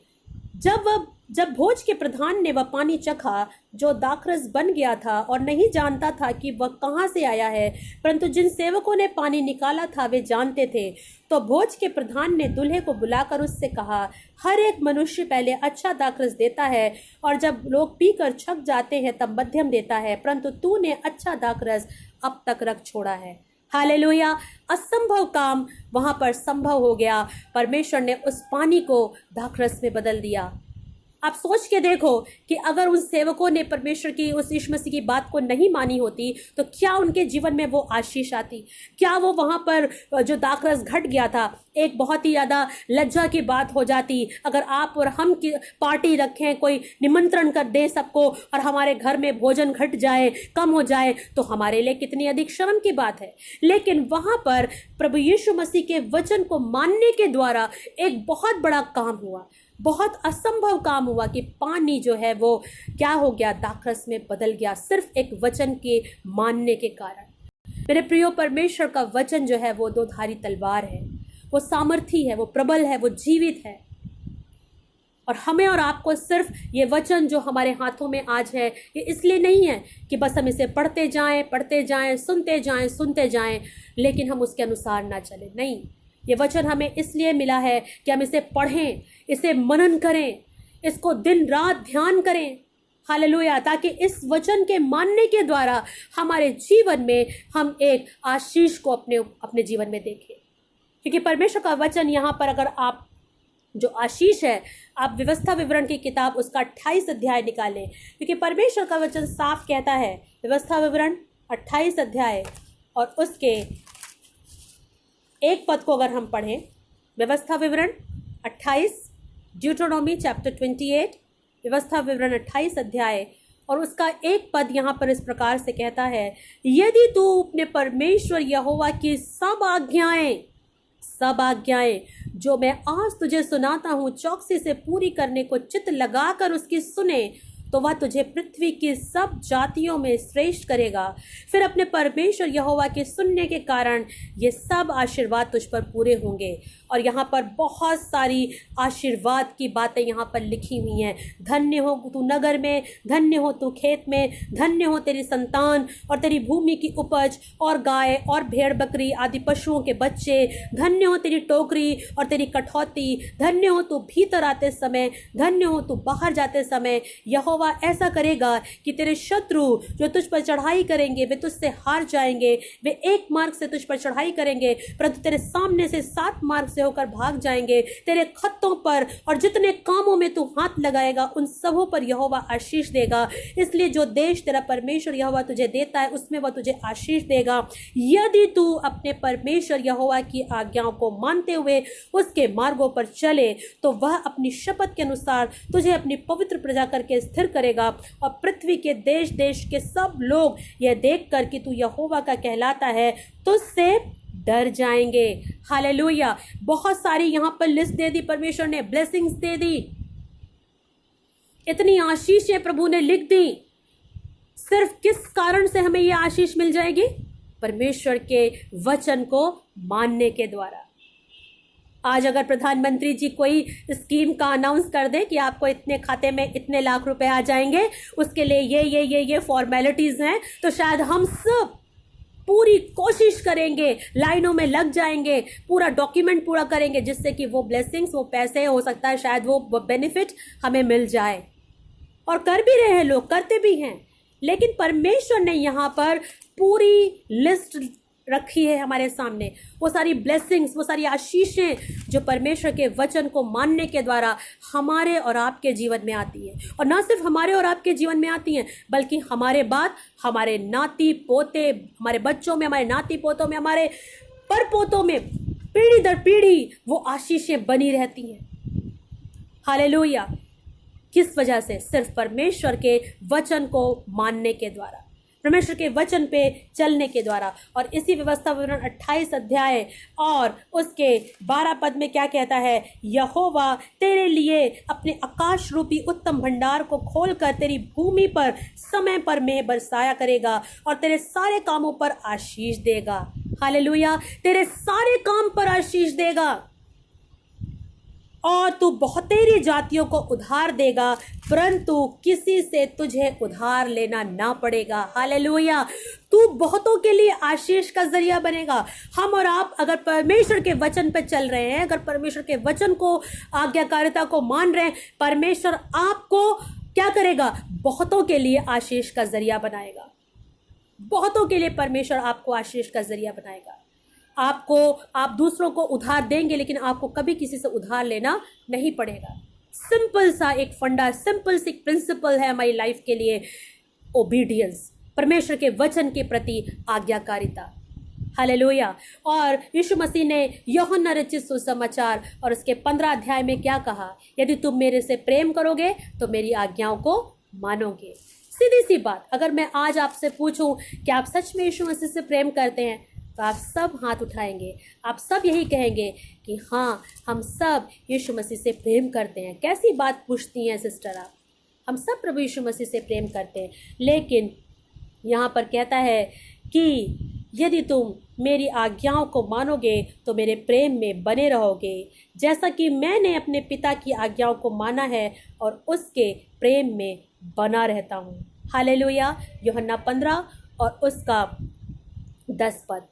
जब वह जब भोज के प्रधान ने वह पानी चखा जो दाखरस बन गया था और नहीं जानता था कि वह कहाँ से आया है, परंतु जिन सेवकों ने पानी निकाला था वे जानते थे, तो भोज के प्रधान ने दूल्हे को बुलाकर उससे कहा, हर एक मनुष्य पहले अच्छा दाखरस देता है और जब लोग पीकर छक जाते हैं तब मध्यम देता है, परंतु तूने अच्छा दाखरस अब तक रख छोड़ा है। हालेलुया। असंभव काम वहां पर संभव हो गया। परमेश्वर ने उस पानी को दाखरस में बदल दिया। आप सोच के देखो कि अगर उन सेवकों ने परमेश्वर की उस यीशु मसीह की बात को नहीं मानी होती तो क्या उनके जीवन में वो आशीष आती? क्या वो वहां पर जो दाखरस घट गया था एक बहुत ही ज़्यादा लज्जा की बात हो जाती? अगर आप और हम की पार्टी रखें, कोई निमंत्रण कर दे सबको और हमारे घर में भोजन घट जाए, कम हो जाए, तो हमारे लिए कितनी अधिक शर्म की बात है। लेकिन वहां पर प्रभु यीशु मसीह के वचन को मानने के द्वारा एक बहुत बड़ा काम हुआ, बहुत असंभव काम हुआ कि पानी जो है वो क्या हो गया, दाखरस में बदल गया, सिर्फ एक वचन के मानने के कारण। मेरे प्रियो, परमेश्वर का वचन जो है वो दो धारी तलवार है, वो सामर्थी है, वो प्रबल है, वो जीवित है। और हमें और आपको सिर्फ ये वचन जो हमारे हाथों में आज है, ये इसलिए नहीं है कि बस हम इसे पढ़ते जाएं, सुनते जाएं, लेकिन हम उसके अनुसार ना चले। नहीं, ये वचन हमें इसलिए मिला है कि हम इसे पढ़ें, इसे मनन करें, इसको दिन रात ध्यान करें। हालेलुया। ताकि इस वचन के मानने के द्वारा हमारे जीवन में हम एक आशीष को अपने जीवन में देखें। क्योंकि परमेश्वर का वचन यहाँ पर, अगर आप जो आशीष है, आप व्यवस्था विवरण की किताब उसका 28 अध्याय निकालें, क्योंकि परमेश्वर का वचन साफ कहता है, व्यवस्था विवरण 28 अध्याय और उसके एक पद को अगर हम पढ़ें, व्यवस्था विवरण 28, ड्यूटरोनॉमी चैप्टर 28, व्यवस्था विवरण 28 अध्याय और उसका एक पद यहाँ पर इस प्रकार से कहता है, यदि तू अपने परमेश्वर यहोवा की सब आज्ञाएं जो मैं आज तुझे सुनाता हूँ चौकसी से पूरी करने को चित्त लगाकर उसकी सुने, तो वह तुझे पृथ्वी की सब जातियों में श्रेष्ठ करेगा। फिर अपने परमेश्वर यहोवा के सुनने के कारण ये सब आशीर्वाद तुझ पर पूरे होंगे। और यहाँ पर बहुत सारी आशीर्वाद की बातें यहाँ पर लिखी हुई हैं। धन्य हो तू नगर में, धन्य हो तू खेत में, धन्य हो तेरी संतान और तेरी भूमि की उपज और गाय और भेड़ बकरी आदि पशुओं के बच्चे, धन्य हो तेरी टोकरी और तेरी कठौती, धन्य हो तू भीतर आते समय, धन्य हो तू बाहर जाते समय। यहोवा ऐसा करेगा कि तेरे शत्रु जो तुझ पर चढ़ाई करेंगे वे तुझसे हार जाएंगे। वे एक मार्ग से तुझ पर चढ़ाई करेंगे परंतु तेरे सामने से 7 मार्ग से होकर भाग जाएंगे। तेरे खत्तों पर और जितने कामों में तू हाथ लगाएगा उन सबों पर यहोवा आशीष देगा। इसलिए जो देश तेरा परमेश्वर यहोवा तुझे देता है उसमें वह तुझे आशीष देगा, यदि तू अपने परमेश्वर यहोवा की आज्ञाओं को मानते हुए उसके मार्गों पर चले, तो वह अपनी शपथ के अनुसार तुझे अपनी पवित्र प्रजा करके स्थिर करेगा। और पृथ्वी के देश देश के सब लोग यह देखकर कि तू यहोवा का कहलाता है तुझसे डर जाएंगे। हालेलुया। बहुत सारी यहाँ पर लिस्ट दे दी परमेश्वर ने, ब्लेसिंग्स दे दी, इतनी आशीषें प्रभु ने लिख दी। सिर्फ किस कारण से हमें यह आशीष मिल जाएगी? परमेश्वर के वचन को मानने के द्वारा। आज अगर प्रधानमंत्री जी कोई स्कीम का अनाउंस कर दे कि आपको इतने खाते में इतने लाख रुपए आ जाएंगे, उसके लिए ये फॉर्मेलिटीज हैं, तो शायद हम सब पूरी कोशिश करेंगे, लाइनों में लग जाएंगे, पूरा डॉक्यूमेंट पूरा करेंगे, जिससे कि वो ब्लेसिंग्स, वो पैसे, हो सकता है शायद वो बेनिफिट हमें मिल जाए। और कर भी रहे हैं लोग, करते भी हैं। लेकिन परमेश्वर ने यहाँ पर पूरी लिस्ट रखी है हमारे सामने, वो सारी ब्लेसिंग्स, वो सारी आशीषें जो परमेश्वर के वचन को मानने के द्वारा हमारे और आपके जीवन में आती है। और ना सिर्फ हमारे और आपके जीवन में आती हैं, बल्कि हमारे बाद हमारे नाती पोते, हमारे बच्चों में, हमारे नाती पोतों में, हमारे परपोतों में, पीढ़ी दर पीढ़ी वो आशीषें बनी रहती हैं। हालेलुया। किस वजह से? सिर्फ परमेश्वर के वचन को मानने के द्वारा, परमेश्वर के वचन पे चलने के द्वारा। और इसी व्यवस्था विवरण 28 अध्याय और उसके 12 पद में क्या कहता है? यहोवा तेरे लिए अपने आकाश रूपी उत्तम भंडार को खोलकर तेरी भूमि पर समय पर में बरसाया करेगा और तेरे सारे कामों पर आशीष देगा। हालेलुया। तेरे सारे काम पर आशीष देगा। और तू बहुतेरी जातियों को उधार देगा, परंतु किसी से तुझे उधार लेना ना पड़ेगा। हालेलुया। तू बहुतों के लिए आशीष का जरिया बनेगा। हम और आप अगर परमेश्वर के वचन पर चल रहे हैं, अगर परमेश्वर के वचन को, आज्ञाकारिता को मान रहे हैं, परमेश्वर आपको क्या करेगा? बहुतों के लिए आशीष का जरिया बनाएगा। बहुतों के लिए परमेश्वर आपको आशीष का जरिया बनाएगा। आप दूसरों को उधार देंगे, लेकिन आपको कभी किसी से उधार लेना नहीं पड़ेगा। सिंपल सा एक फंडा, सिंपल सी प्रिंसिपल है हमारी लाइफ के लिए, ओबीडियंस, परमेश्वर के वचन के प्रति आज्ञाकारिता। हालेलुया। और यीशु मसीह ने यूहन्ना रचित सुसमाचार और उसके 15 अध्याय में क्या कहा? यदि तुम मेरे से प्रेम करोगे तो मेरी आज्ञाओं को मानोगे। सीधी सी बात, अगर मैं आज आपसे पूछूं कि आप सच में यीशु मसीह से प्रेम करते हैं, तो आप सब हाथ उठाएंगे, आप सब यही कहेंगे कि हाँ, हम सब यीशु मसीह से प्रेम करते हैं। कैसी बात पूछती हैं सिस्टर आप? हम सब प्रभु यीशु मसीह से प्रेम करते हैं। लेकिन यहाँ पर कहता है कि यदि तुम मेरी आज्ञाओं को मानोगे तो मेरे प्रेम में बने रहोगे, जैसा कि मैंने अपने पिता की आज्ञाओं को माना है और उसके प्रेम में बना रहता हूँ। हालेलुया। यूहन्ना 15 और उसका 10 पद।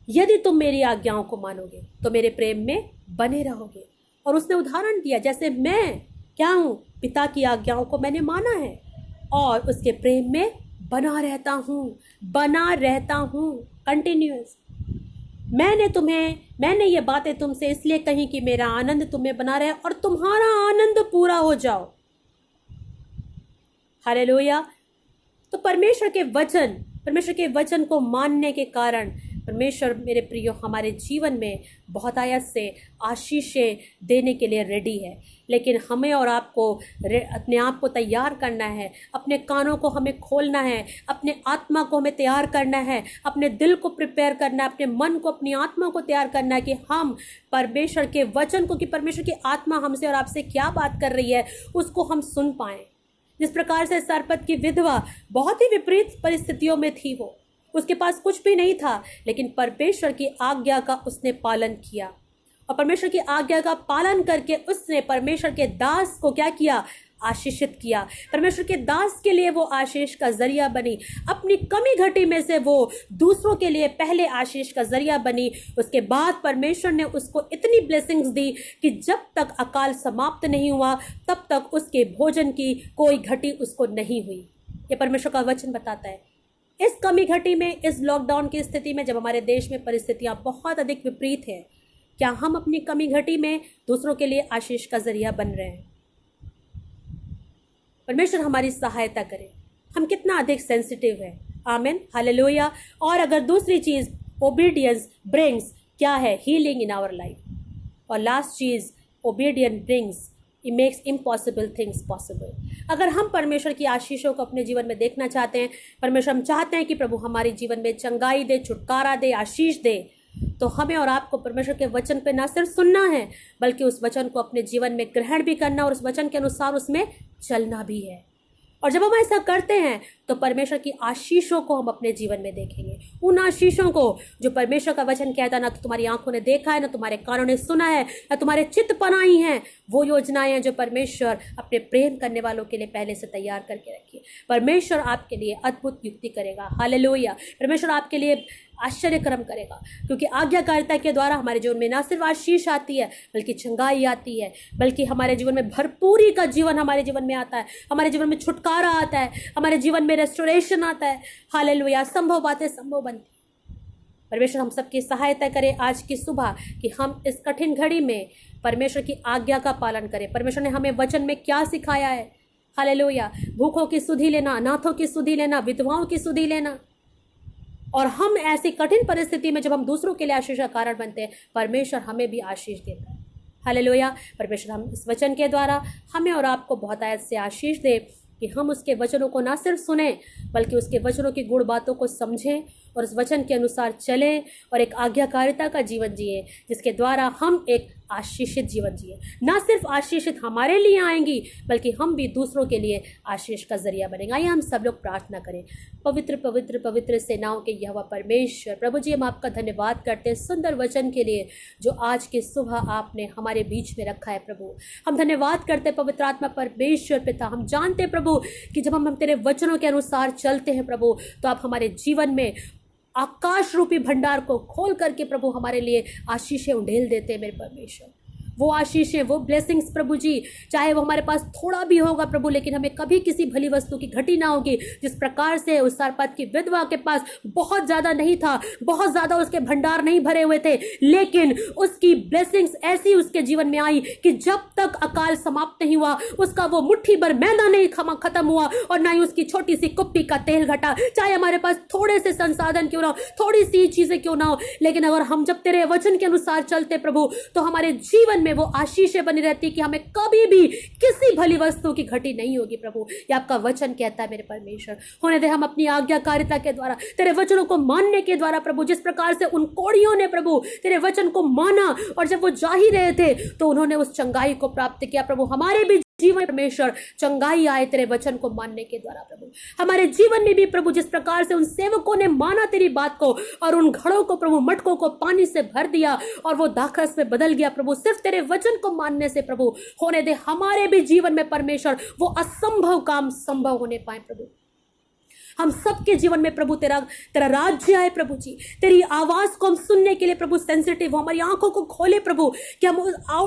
यदि तुम मेरी आज्ञाओं को मानोगे तो मेरे प्रेम में बने रहोगे। और उसने उदाहरण दिया, जैसे मैं क्या हूँ, पिता की आज्ञाओं को मैंने माना है और उसके प्रेम में बना रहता हूँ कंटिन्यूअस। मैंने ये बातें तुमसे इसलिए कही कि मेरा आनंद तुम्हें बना रहे और तुम्हारा आनंद पूरा हो जाओ। हालेलुया। तो परमेश्वर के वचन को मानने के कारण परमेश्वर, मेरे प्रियो, हमारे जीवन में बहुत आयत से आशीषें देने के लिए रेडी है। लेकिन हमें और आपको अपने आप को तैयार करना है, अपने कानों को हमें खोलना है, अपने आत्मा को हमें तैयार करना है, अपने दिल को प्रिपेयर करना है, अपने मन को, अपनी आत्मा को तैयार करना है कि हम परमेश्वर के वचन को, कि परमेश्वर की आत्मा हमसे और आपसे क्या बात कर रही है, उसको हम सुन पाएं। जिस प्रकार से सरपत की विधवा बहुत ही विपरीत परिस्थितियों में थी, वो उसके पास कुछ भी नहीं था, लेकिन परमेश्वर की आज्ञा का उसने पालन किया और परमेश्वर की आज्ञा का पालन करके उसने परमेश्वर के दास को क्या किया? आशीषित किया। परमेश्वर के दास के लिए वो आशीष का जरिया बनी। अपनी कमी घटी में से वो दूसरों के लिए पहले आशीष का जरिया बनी। उसके बाद परमेश्वर ने उसको इतनी ब्लेसिंग्स दी कि जब तक अकाल समाप्त नहीं हुआ तब तक उसके भोजन की कोई घटी उसको नहीं हुई। ये परमेश्वर का वचन बताता है। इस कमी घटी में, इस लॉकडाउन की स्थिति में, जब हमारे देश में परिस्थितियां बहुत अधिक विपरीत हैं, क्या हम अपनी कमी घटी में दूसरों के लिए आशीष का जरिया बन रहे हैं? परमेश्वर हमारी सहायता करे। हम कितना अधिक सेंसिटिव है। आमीन। हालेलुया। और अगर दूसरी चीज, ओबीडियंस ब्रिंग्स क्या है? Healing in our life. और लास्ट चीज, obedience brings, it makes impossible things possible. अगर हम परमेश्वर की आशीषों को अपने जीवन में देखना चाहते हैं, परमेश्वर हम चाहते हैं कि प्रभु हमारे जीवन में चंगाई दे, छुटकारा दे, आशीष दे, तो हमें और आपको परमेश्वर के वचन पे ना सिर्फ सुनना है, बल्कि उस वचन को अपने जीवन में ग्रहण भी करना और उस वचन के अनुसार उसमें चलना भी है। और जब हम ऐसा करते हैं तो परमेश्वर की आशीषों को हम अपने जीवन में देखेंगे। उन आशीषों को जो परमेश्वर का वचन कहता है, ना तो तुम्हारी आंखों ने देखा है, ना तुम्हारे कानों ने सुना है, ना तुम्हारे चित्त बनाई हैं, वो योजनाएं हैं जो परमेश्वर अपने प्रेम करने वालों के लिए पहले से तैयार करके रखी है। परमेश्वर आपके लिए अद्भुत युक्ति करेगा। हालेलुया। परमेश्वर आपके लिए आश्चर्य कर्म करेगा, क्योंकि आज्ञाकारिता के द्वारा हमारे जीवन में ना सिर्फ आशीष आती है, बल्कि चंगाई आती है, बल्कि हमारे जीवन में भरपूरी का जीवन हमारे जीवन में आता है, हमारे जीवन में छुटकारा आता है, हमारे जीवन में रेस्टोरेशन आता है। हालेलुया। संभव बातें संभव बनती। परमेश्वर हम सबकी सहायता करे आज की सुबह कि हम इस कठिन घड़ी में परमेश्वर की आज्ञा का पालन करें। परमेश्वर ने हमें वचन में क्या सिखाया है। हालेलुया। भूखों की सुधि लेना, अनाथों की सुधि लेना, विधवाओं की सुधि लेना। और हम ऐसी कठिन परिस्थिति में जब हम दूसरों के लिए आशीष का कारण बनते हैं, परमेश्वर हमें भी आशीष देता है। हालेलुया। परमेश्वर हम इस वचन के द्वारा हमें और आपको बहुत आयत से आशीष दे कि हम उसके वचनों को ना सिर्फ सुने, बल्कि उसके वचनों की गुण बातों को समझें और उस वचन के अनुसार चले और एक आज्ञाकारिता का जीवन जिए, जिसके द्वारा हम एक आशीषित जीवन जिए। ना सिर्फ आशीषित हमारे लिए आएंगी, बल्कि हम भी दूसरों के लिए आशीष का जरिया बनेंगे। आइए हम सब लोग प्रार्थना करें। पवित्र पवित्र पवित्र सेनाओं के यहोवा परमेश्वर, प्रभु जी, हम आपका धन्यवाद करते हैं सुंदर वचन के लिए जो आज की सुबह आपने हमारे बीच में रखा है। प्रभु, हम धन्यवाद करते हैं पवित्र आत्मा परमेश्वर पिता। हम जानते हैं प्रभु कि जब हम तेरे वचनों के अनुसार चलते हैं प्रभु, तो आप हमारे जीवन में आकाश रूपी भंडार को खोल करके प्रभु हमारे लिए आशीषें उंडेल देते हैं। मेरे परमेश्वर, वो आशीषें, वो ब्लेसिंग्स प्रभु जी, चाहे वो हमारे पास थोड़ा भी होगा प्रभु, लेकिन हमें कभी किसी भली वस्तु की घटी ना होगी। जिस प्रकार से उस सारपत की विधवा के पास बहुत ज्यादा नहीं था, बहुत ज्यादा उसके भंडार नहीं भरे हुए थे, लेकिन उसकी ब्लेसिंग्स ऐसी उसके जीवन में आई कि जब तक अकाल समाप्त नहीं हुआ, उसका वो मुट्ठी भर मैदा नहीं खत्म हुआ और ना ही उसकी छोटी सी कुप्पी का तेल घटा। चाहे हमारे पास थोड़े से संसाधन क्यों ना हो, थोड़ी सी चीजें क्यों ना हो, लेकिन अगर हम जब तेरे वचन के अनुसार चलते प्रभु, तो हमारे जीवन में वो आशीषें बनी रहती कि हमें कभी भी किसी भली वस्तु की घटी नहीं होगी। प्रभु, ये आपका वचन कहता है। मेरे परमेश्वर, होने दे हम अपनी आज्ञाकारिता के द्वारा, तेरे वचनों को मानने के द्वारा प्रभु, जिस प्रकार से उन कोढ़ियों ने प्रभु तेरे वचन को माना और जब वो जा ही रहे थे तो उन्होंने उस चंगाई को प्राप्त किया। प्रभु, हमारे भी जीवन परमेश्वर चंगाई आए तेरे वचन को मानने के द्वारा। प्रभु, हमारे जीवन में भी प्रभु जिस प्रकार से उन सेवकों ने माना तेरी बात को और उन घड़ों को प्रभु, मटकों को पानी से भर दिया और वो दाखरस में बदल गया प्रभु, सिर्फ तेरे वचन को मानने से प्रभु, होने दे हमारे भी जीवन में परमेश्वर वो असंभव काम संभव होने पाए। प्रभु, हम सबके जीवन में प्रभु तेरा राज्य आए प्रभु जी, तेरी आवाज को हम सुनने के लिए प्रभु सेंसिटिव हो, हमारी आंखों को खोले प्रभु कि हम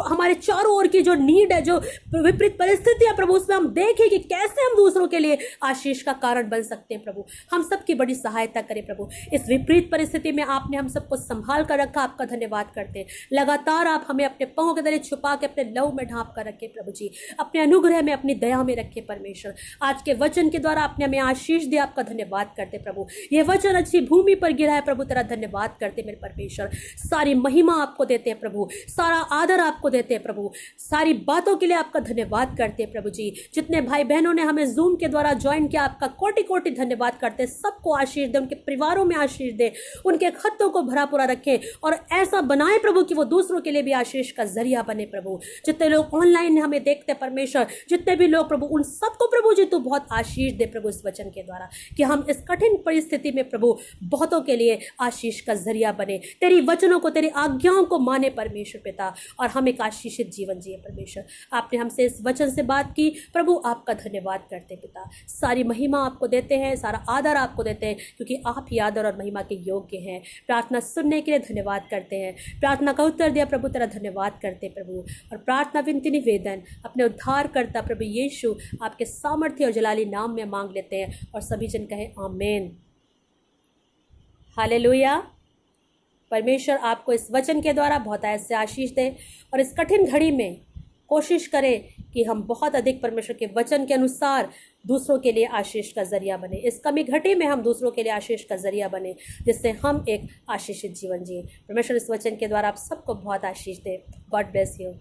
हमारे चारों ओर की जो नीड है, जो विपरीत परिस्थितियां प्रभु, उसमें हम देखें कि कैसे हम दूसरों के लिए आशीष का कारण बन सकते हैं। प्रभु, हम सबकी बड़ी सहायता करें प्रभु। इस विपरीत परिस्थिति में आपने हम सबको संभाल कर रखा, आपका धन्यवाद करते हैं। लगातार आप हमें अपने पांवों के तले छुपा के अपने लहू में ढांप कर रखे प्रभु जी, अपने अनुग्रह में, अपनी दया में रखे परमेश्वर। आज के वचन के द्वारा आपने हमें आशीष दिया, आपका धन्यवाद करते प्रभु। ये वचन अच्छी भूमि पर गिरा है प्रभु, तेरा धन्यवाद करते मेरे परमेश्वर। सारी महिमा आपको देते हैं प्रभु, सारा आदर आपको देते हैं प्रभु, सारी बातों के लिए आपका धन्यवाद करते हैं प्रभु जी। जितने भाई बहनों ने हमें जूम के द्वारा ज्वाइन किया, आपका कोटि कोटि धन्यवाद करते। सबको आशीष दे, उनके परिवारों में आशीष दे, उनके खत्तों को भरा पूरा रखे और ऐसा बनाए प्रभु कि वो दूसरों के लिए भी आशीष का जरिया बने प्रभु। जितने लोग ऑनलाइन हमें देखते परमेश्वर, जितने भी लोग प्रभु, उन सबको प्रभु जी तू बहुत आशीष दे प्रभु इस वचन के द्वारा, कि हम इस कठिन परिस्थिति में प्रभु बहुतों के लिए आशीष का जरिया बने, तेरी वचनों को, तेरी आज्ञाओं को माने परमेश्वर पिता, और हम एक आशीषित जीवन जिए परमेश्वर। आपने हमसे इस वचन से बात की प्रभु, आपका धन्यवाद करते पिता। सारी महिमा आपको देते हैं, सारा आदर आपको देते हैं, क्योंकि आप ही आदर और महिमा के योग्य हैं। प्रार्थना सुनने के लिए धन्यवाद करते हैं, प्रार्थना का उत्तर दिया प्रभु, तेरा धन्यवाद करते प्रभु। और प्रार्थना विनती निवेदन अपने उद्धार करता प्रभु यीशु आपके सामर्थ्य और जलाली नाम में मांग लेते हैं, और सभी जन कहें आमीन। हालेलुया। परमेश्वर आपको इस वचन के द्वारा बहुत ऐसे आशीष दे, और इस कठिन घड़ी में कोशिश करें कि हम बहुत अधिक परमेश्वर के वचन के अनुसार दूसरों के लिए आशीष का जरिया बने। इस कमी घड़ी में हम दूसरों के लिए आशीष का जरिया बने, जिससे हम एक आशीषित जीवन जिए। परमेश्वर इस वचन के द्वारा आप सबको बहुत आशीष दे। God bless you.